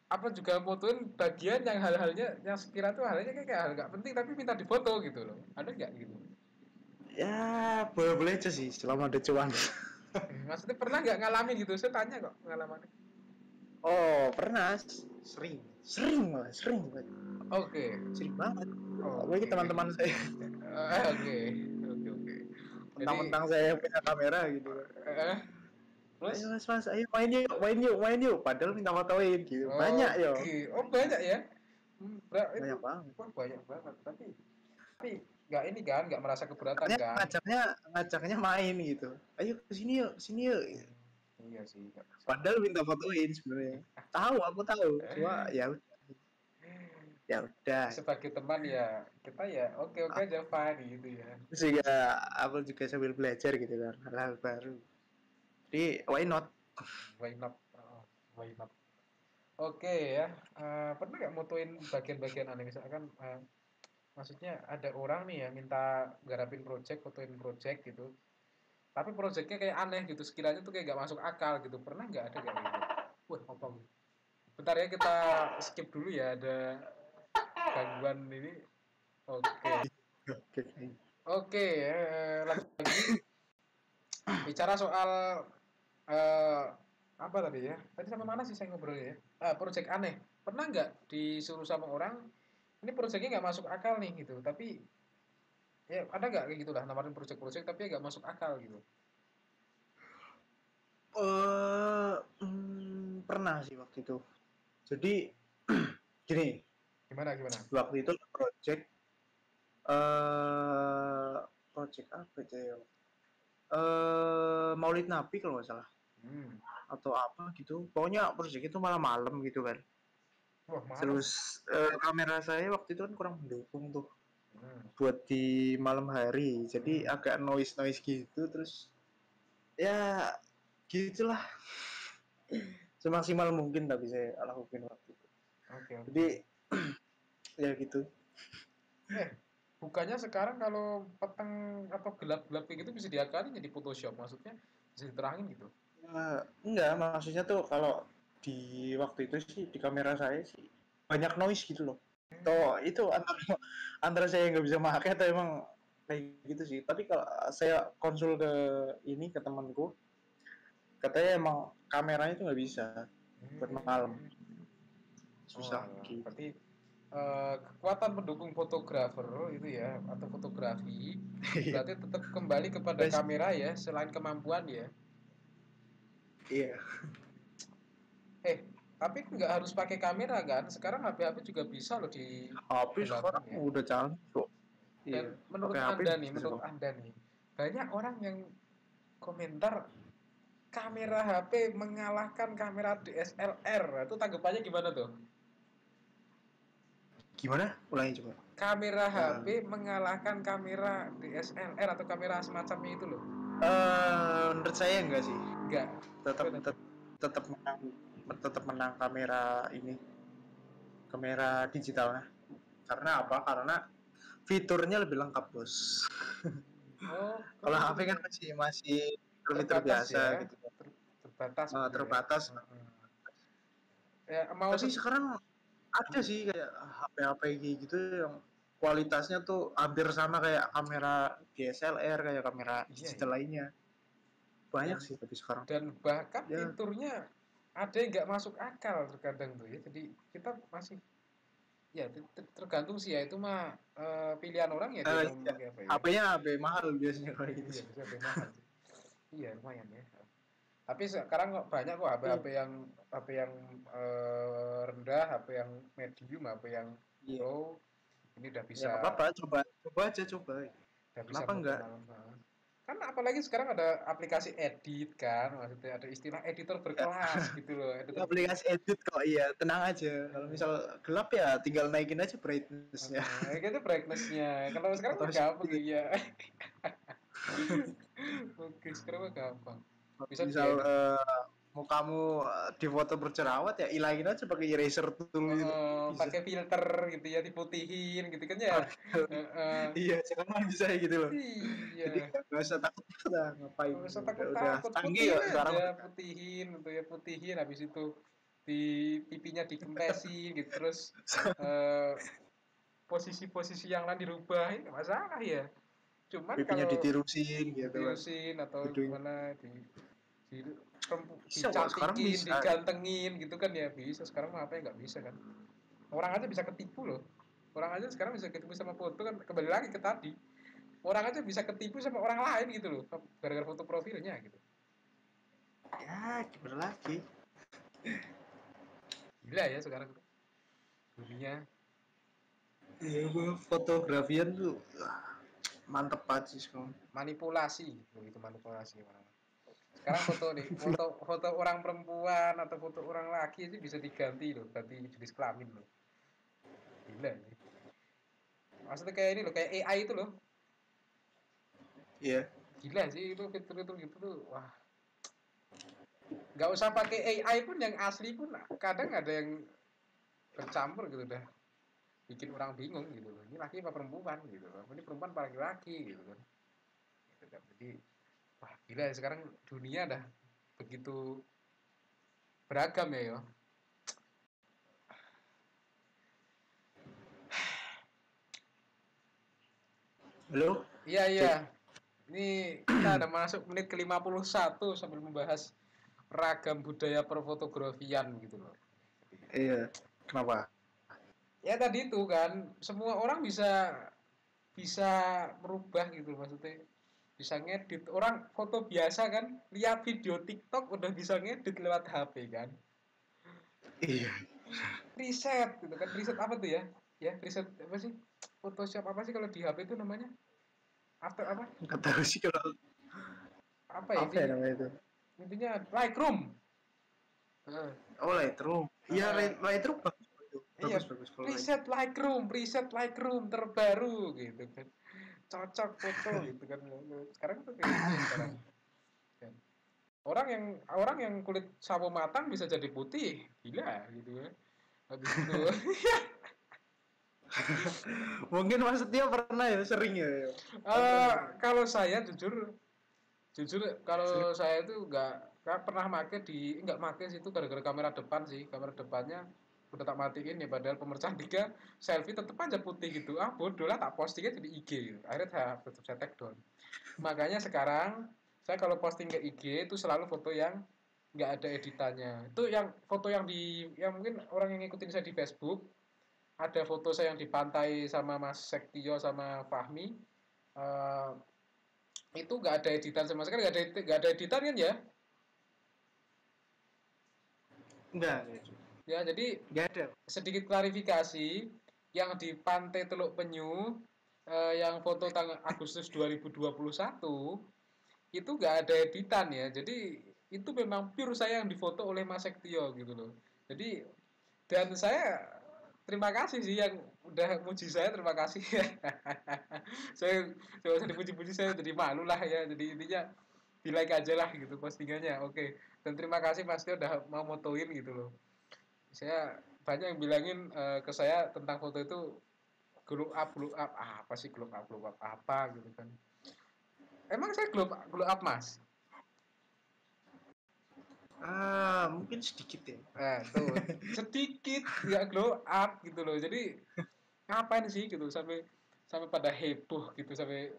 apa juga fotoin bagian yang hal-halnya yang sekira tuh halnya kayak hal nggak penting tapi minta difoto gitu loh, ada nggak gitu? Ya, boleh-boleh aja sih selama ada cuan. Maksudnya pernah nggak ngalamin gitu? Saya tanya kok pengalamannya. Oh, pernah. Sering. Sering malah, sering banget. Oke, Sering banget. Apalagi oke, teman-teman saya. oke, oke. Jadi, Mentang-mentang saya punya kamera gitu kan. eh, Ayo terus, mas, ayo main yuk, main yuk, main yuk. Padahal minta fotoin gitu. Banyak yo. oke, oh banyak ya? Itu Banyak banget. wah, banyak banget. Tapi nggak ini kan, nggak merasa keberatan Makanya kan? ngajaknya main gitu. Ayo kesini yuk. Gitu. Iya sih, nggak bisa. Padahal minta fotoin sebenarnya. Tahu, aku tahu. Cuma ya udah. Sebagai teman ya kita ya oke oke aja fine gitu ya. Sehingga aku juga sambil belajar gitu kan hal-hal baru. Jadi why not? Why not? Oh, why not? Oke ya. Pernah nggak motoin bagian-bagian aneh misalkan maksudnya ada orang nih ya minta garapin project, fotoin project gitu. Tapi projectnya kayak aneh gitu, sekiranya tuh kayak gak masuk akal gitu. Pernah nggak ada kayak gitu? Wah, apa gitu? Bentar ya kita skip dulu ya, ada gangguan ini. Oke. Oke. Oke, lanjut lagi. Bicara soal eh apa tadi ya? Tadi sampai mana sih saya ngobrolnya ya? Project aneh. Pernah nggak disuruh sama orang, ini projectnya nggak masuk akal nih gitu, tapi ya ada nggak kayak gitulah nawarin project-project tapi nggak masuk akal gitu? Pernah sih waktu itu. Jadi gini, Gimana gimana? waktu itu eh project apa itu ya? Maulid Nabi kalau nggak salah Hmm. atau apa gitu. Pokoknya project itu malam-malam gitu kan. Wah, malam. Terus kamera saya waktu itu kan kurang mendukung tuh Hmm. buat di malam hari. Jadi Hmm. agak noise gitu terus ya gitulah semaksimal mungkin tapi saya lakukan waktu itu. Oke, Jadi oke. ya gitu. Eh, bukannya sekarang kalau peteng atau gelap-gelap kayak gitu bisa diakalin jadi Photoshop, maksudnya bisa diterangin gitu. Enggak, maksudnya tuh kalau di waktu itu sih di kamera saya sih banyak noise gitu loh. Toh itu antara saya nggak bisa pakai atau emang kayak gitu sih. Tapi kalau saya konsul ke temanku, katanya emang kameranya tuh nggak bisa buat malam, Hmm. Oh, susah alah. gitu. Berarti kekuatan pendukung fotografer itu ya atau fotografi berarti tetap kembali kepada Terus kamera ya selain kemampuan ya. iya, Eh, tapi nggak harus pakai kamera kan? Sekarang HP-HP juga bisa loh HP digelapin sekarang ya. udah canggih kok. Dan Iya, menurut pakai HP Anda nih, bisa menurut kok. Anda nih, banyak orang yang komentar kamera HP mengalahkan kamera DSLR. Itu tanggapannya gimana tuh? Gimana? Ulangi coba. Kamera Eh, HP mengalahkan kamera DSLR atau kamera semacamnya itu loh. menurut saya enggak sih. Enggak. Tetap Gimana tuh? tetap menang kamera ini, kamera digitalnya. Karena apa? Karena fiturnya lebih lengkap bos. Oh, Kalau karena HP kan masih masih fitur terbatas biasa ya. gitu kan. Terbatas betul ya. Terbatas. Ya, mau Tapi sekarang ada sih kayak HP-HP kayak gitu yang kualitasnya tuh hampir sama kayak kamera DSLR, kayak kamera iya digital ya. lainnya. Banyak Dan sih tapi sekarang. bahkan Ya, fiturnya ada yang nggak masuk akal terkadang tuh ya. Jadi kita masih ya tergantung sih ya itu mah pilihan orang ya dia mau iya. pakai apa ya. HP-nya HP mahal biasanya kalau gitu Iya sih. bisa lebih mahal sih. Iya lumayan ya. Tapi sekarang kok banyak kok HP-HP yang rendah, HP yang medium, HP yang Iya. low. Ini Ya nggak apa-apa, coba aja coba. udah bisa Kenapa moto enggak? malam. Kan apalagi sekarang ada aplikasi edit kan, maksudnya ada istilah editor berkelas gitu loh, Ini editor. aplikasi edit kok, iya tenang aja. Kalau misal gelap ya tinggal naikin aja brightness-nya Gitu brightness-nya. Kalau sekarang atau mah gampang setting. ya. Oke, sekarang mah gampang. Bisa Misal diedit. mukamu di foto berjerawat ya hilangin aja pakai eraser tool gitu. Bisa. Pakai filter gitu ya, diputihin gitu kan ya. Heeh. Iya, sekarang mah bisa ya gitu loh. Jadi Iya. nggak usah takut lah ngapain. Nggak usah Udah takut-takut, canggih putihin kok sekarang. aja, putihin gitu ya, putihin habis itu di pipinya dikempesin gitu terus eh, posisi-posisi yang lain dirubah, ya nggak masalah ya. Cuman Pipinya kalau ditirusin gitu kan. ditirusin atau Hidung. gimana di Bisa kok sekarang dicantikin, bisa. digantengin gitu kan ya bisa. Sekarang mah apa yang nggak bisa kan? Orang aja bisa ketipu loh. Orang aja sekarang bisa ketipu sama foto kan, kembali lagi ke tadi. Orang aja bisa ketipu sama orang lain gitu loh, gara-gara foto profilnya gitu. Ya, gimana lagi? Gila ya sekarang dunia Iya, fotografian tuh mantep banget sih sekarang. manipulasi, begitu manipulasi orang. Sekarang foto nih, foto orang perempuan atau foto orang laki itu bisa diganti loh, ganti jenis kelamin loh. Gila sih. Maksudnya kayak ini loh, kayak AI itu loh. Iya. Gila sih itu fitur itu gitu tuh. Wah, nggak usah pakai AI pun yang asli pun kadang ada yang bercampur gitu dah. Bikin orang bingung gitu loh. Ini laki apa perempuan gitu loh. Ini perempuan apa laki-laki gitu kan. Gitu kan. Jadi wah gila ya sekarang dunia dah begitu beragam ya yo. Halo? Iya iya. Cek. Ini kita ada masuk menit ke 51 sambil membahas ragam budaya perfotografian gitu loh. Iya. Kenapa? Ya tadi itu kan semua orang bisa bisa merubah gitu maksudnya bisa ngedit orang foto biasa kan lihat video TikTok udah bisa ngedit lewat HP kan Iya. riset gitu kan riset apa tuh ya riset apa sih Photoshop apa sih kalau di HP itu namanya After apa Nggak tahu sih kalau apa ya apa ya intinya namanya itu. intinya Lightroom. Heeh. Oh, Lightroom. Iya, Lightroom bagus. Iya Bagus, bagus kalau Lightroom. preset Lightroom terbaru gitu kan cocok foto gitu kan sekarang tuh kayak gitu sekarang kan. Orang yang kulit sawo matang bisa jadi putih gila gitu ya habis itu Mungkin maksudnya pernah ya, sering ya. kalau saya jujur jujur Sering. kalau saya itu nggak pernah make nggak make sih itu gara-gara kamera depan sih kamera depannya udah tak matiin ya padahal pemersaan 3 selfie tetep aja putih gitu bodoh lah tak postingnya jadi IG gitu akhirnya saya take down makanya sekarang saya kalau posting ke IG itu selalu foto yang nggak ada editannya itu yang foto yang mungkin orang yang ngikutin saya di Facebook ada foto saya yang di pantai sama Mas Sektio sama Fahmi eh, itu nggak ada editan sama sekali nggak ada editan kan ya Enggak. ya jadi Enggak ada. sedikit klarifikasi yang di Pantai Teluk Penyu yang foto tanggal Agustus 2021 itu nggak ada editan ya jadi itu memang pure saya yang difoto oleh Mas Sektio gitu loh jadi dan saya terima kasih sih yang udah muji saya terima kasih saya coba usah dipuji-puji saya jadi malu lah ya jadi intinya di like aja lah gitu postingannya oke dan terima kasih Mas Tio udah mau motoin gitu loh saya banyak yang bilangin ke saya tentang foto itu glow up apa sih glow up apa gitu kan emang saya glow up Mas Mungkin sedikit ya. tuh sedikit nggak glow up gitu loh jadi ngapain sih gitu sampai sampai pada heboh gitu sampai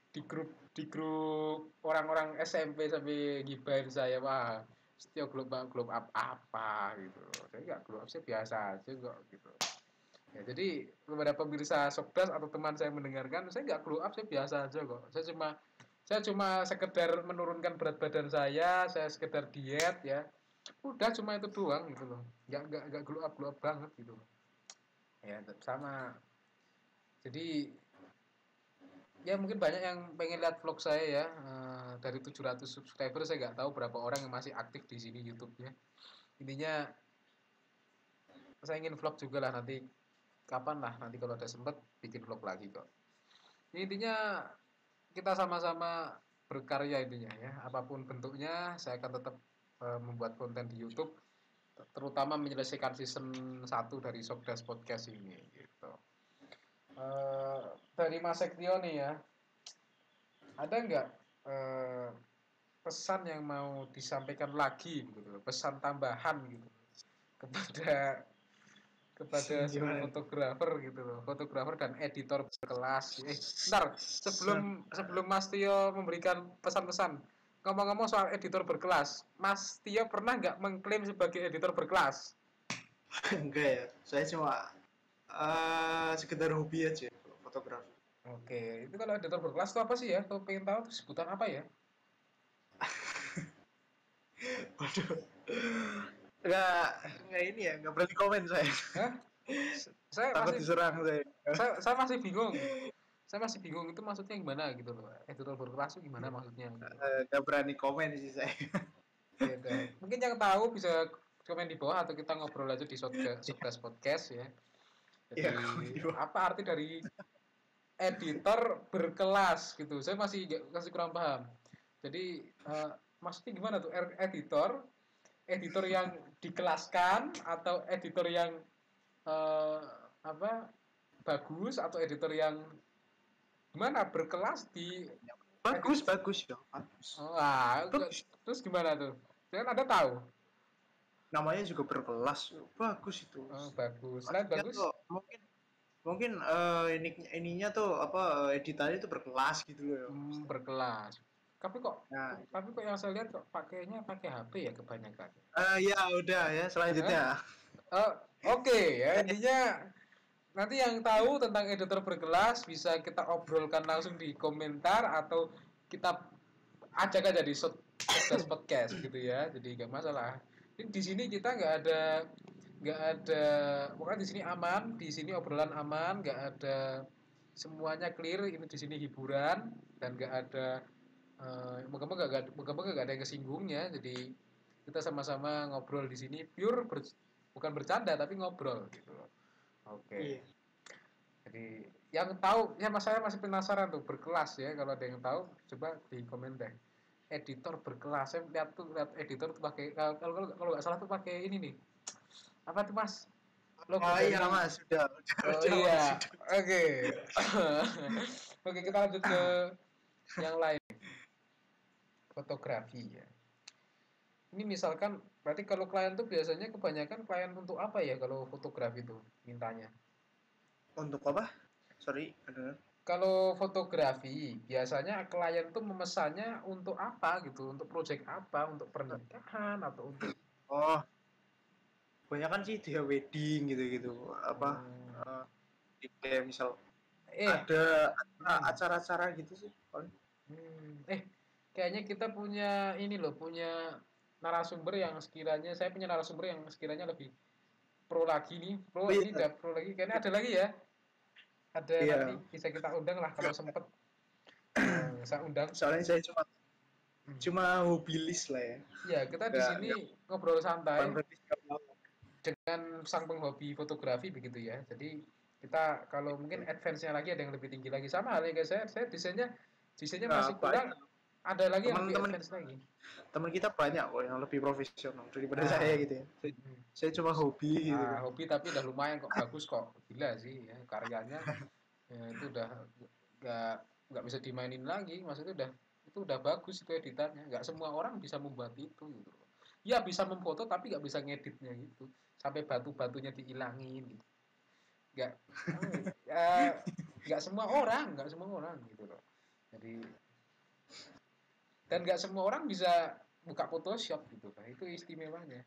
di grup orang-orang SMP sampai gibahin saya wah setiap glow up apa gitu saya nggak glow up saya biasa aja kok gitu ya jadi kepada pemirsa Sokdas atau teman saya mendengarkan saya nggak glow up saya biasa aja kok saya cuma sekedar menurunkan berat badan saya sekedar diet ya udah cuma itu doang gitu loh nggak glow up banget gitu loh ya sama jadi ya mungkin banyak yang pengen lihat vlog saya ya dari 700 subscriber saya nggak tahu berapa orang yang masih aktif di sini YouTube-nya intinya saya ingin vlog juga lah nanti kapan lah nanti kalau ada sempet bikin vlog lagi kok intinya kita sama-sama berkarya intinya ya. Apapun bentuknya, saya akan tetap membuat konten di YouTube, terutama menyelesaikan season 1 dari Sokdas Podcast ini gitu. Dari Mas Sektio nih ya, ada nggak pesan yang mau disampaikan lagi gitu, pesan tambahan gitu kepada seluruh Gimana? fotografer gitu loh, fotografer dan editor berkelas. Ntar sebelum Mas Tio memberikan pesan-pesan, ngomong-ngomong soal editor berkelas, Mas Tio pernah nggak mengklaim sebagai editor berkelas? Enggak ya, saya cuma sekedar hobi aja fotografi. Oke, itu kalau editor berkelas itu apa sih ya? Kalau pengen tahu itu sebutan apa ya? Waduh, nggak nggak ini ya, nggak berani komen saya. Hah? Saya Takut masih diserang saya. saya masih bingung. Saya masih bingung itu maksudnya gimana gitu loh. Editor berkelas itu gimana maksudnya gitu loh. Nggak berani komen sih saya. Ya udah. Mungkin yang tahu bisa komen di bawah atau kita ngobrol aja di Sokdas Podcast ya. Iya, Jadi komen. apa arti dari editor berkelas gitu? Saya masih kurang paham. Jadi maksudnya gimana tuh editor? Editor yang dikelaskan atau editor yang eh, apa bagus atau editor yang gimana berkelas di Bagus, edit. bagus ya, bagus. Bagus. Terus gimana tuh? Jangan Anda tahu. Namanya juga berkelas, bagus itu. Oh, bagus. Selain Maksudnya bagus, tuh mungkin mungkin ininya tuh apa editannya tuh berkelas gitu loh. berkelas. Tapi kok Nah, yang saya lihat kok pakainya pakai HP ya kebanyakan. ya udah ya Hah? selanjutnya. Oke, ya intinya nanti yang tahu tentang editor berkelas bisa kita obrolkan langsung di komentar atau kita ajak aja di Sokdas Podcast gitu ya. Jadi nggak masalah. Di sini kita nggak ada pokoknya di sini aman, di sini obrolan aman, nggak ada semuanya clear. Ini di sini hiburan dan nggak ada moga-moga nggak ada yang kesinggungnya. Jadi kita sama-sama ngobrol di sini pure bukan bercanda tapi ngobrol gitu loh. Oke. Iya. Jadi yang tahu ya mas saya masih penasaran tuh berkelas ya, kalau ada yang tahu coba di komen deh. Editor berkelas, saya lihat editor tuh pakai kalau nggak salah tuh pakai ini nih, apa tuh mas, logo Oh iya dari. mas, sudah, Oh udah mas, iya, sudah. oke. Oke, kita lanjut ke yang lain, fotografi ya. Ini misalkan berarti kalau klien tuh biasanya kebanyakan klien untuk apa ya kalau fotografi tuh mintanya? Untuk apa? Sorry, ada. Kalau fotografi, biasanya klien tuh memesannya untuk apa gitu? Untuk project apa? Untuk pernikahan atau untuk Oh, kebanyakan sih dia wedding gitu-gitu. Apa? hmm, eh, kayak misal eh ada hmm, acara-acara gitu sih. Paling. kayaknya kita punya ini loh, punya narasumber yang sekiranya saya punya narasumber yang sekiranya lebih pro lagi nih. Oh Pro ini iya, udah pro lagi. Kayaknya ada lagi ya. Ada nanti iya. bisa kita undang lah kalau sempet. Saya undang. Soalnya saya cuma Hmm. cuma hobilis lah ya. Ya, kita di sini Nggak ngobrol bukan santai berarti nggak mau. dengan sang penghobi fotografi begitu ya. Jadi kita kalau mungkin Oke. advance-nya lagi ada yang lebih tinggi lagi sama halnya kayak saya desainnya Nah, masih kurang, banyak ada lagi yang lebih teman-teman advance lagi. teman kita banyak kok yang lebih profesional daripada saya Nah, gitu ya. Saya cuma hobi gitu kan. hobi tapi udah lumayan kok, bagus kok, gila sih ya karyanya ya, itu udah nggak nggak bisa dimainin lagi, maksudnya itu udah bagus itu editannya, nggak semua orang bisa membuat itu gitu. Ya bisa memfoto tapi nggak bisa ngeditnya gitu, sampai batu-batunya dihilangin gitu. Nggak ya, nggak semua orang gitu loh. Jadi dan nggak semua orang bisa buka Photoshop gitu kan, itu istimewanya.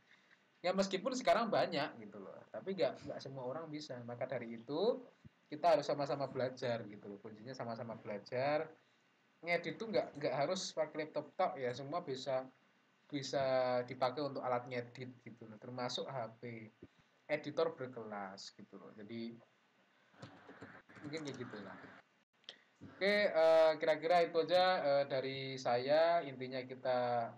Ya meskipun sekarang banyak gitu loh, tapi nggak semua orang bisa. Maka dari itu kita harus sama-sama belajar gitu loh. Kuncinya sama-sama belajar. Ngedit tuh nggak harus pakai laptop tok ya, semua bisa bisa dipakai untuk alat ngedit gitu loh, termasuk HP. Editor berkelas gitu loh. Jadi mungkin kayak gitulah. Oke, kira-kira itu aja dari saya. Intinya kita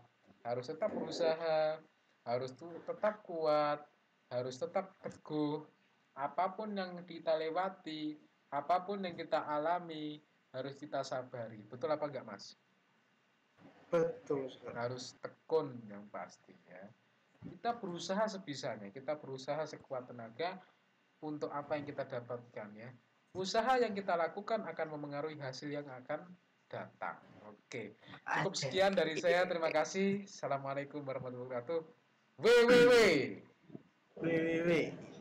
harus tetap berusaha, harus tetap kuat, harus tetap teguh. Apapun yang kita lewati, apapun yang kita alami, harus kita sabari. Betul apa enggak, Mas? Betul sekali. Harus tekun yang pasti ya. Kita berusaha sebisanya, kita berusaha sekuat tenaga untuk apa yang kita dapatkan ya. Usaha yang kita lakukan akan memengaruhi hasil yang akan datang. Oke, cukup Aja. sekian dari saya. Terima kasih. Assalamualaikum warahmatullahi wabarakatuh. Www. Wih.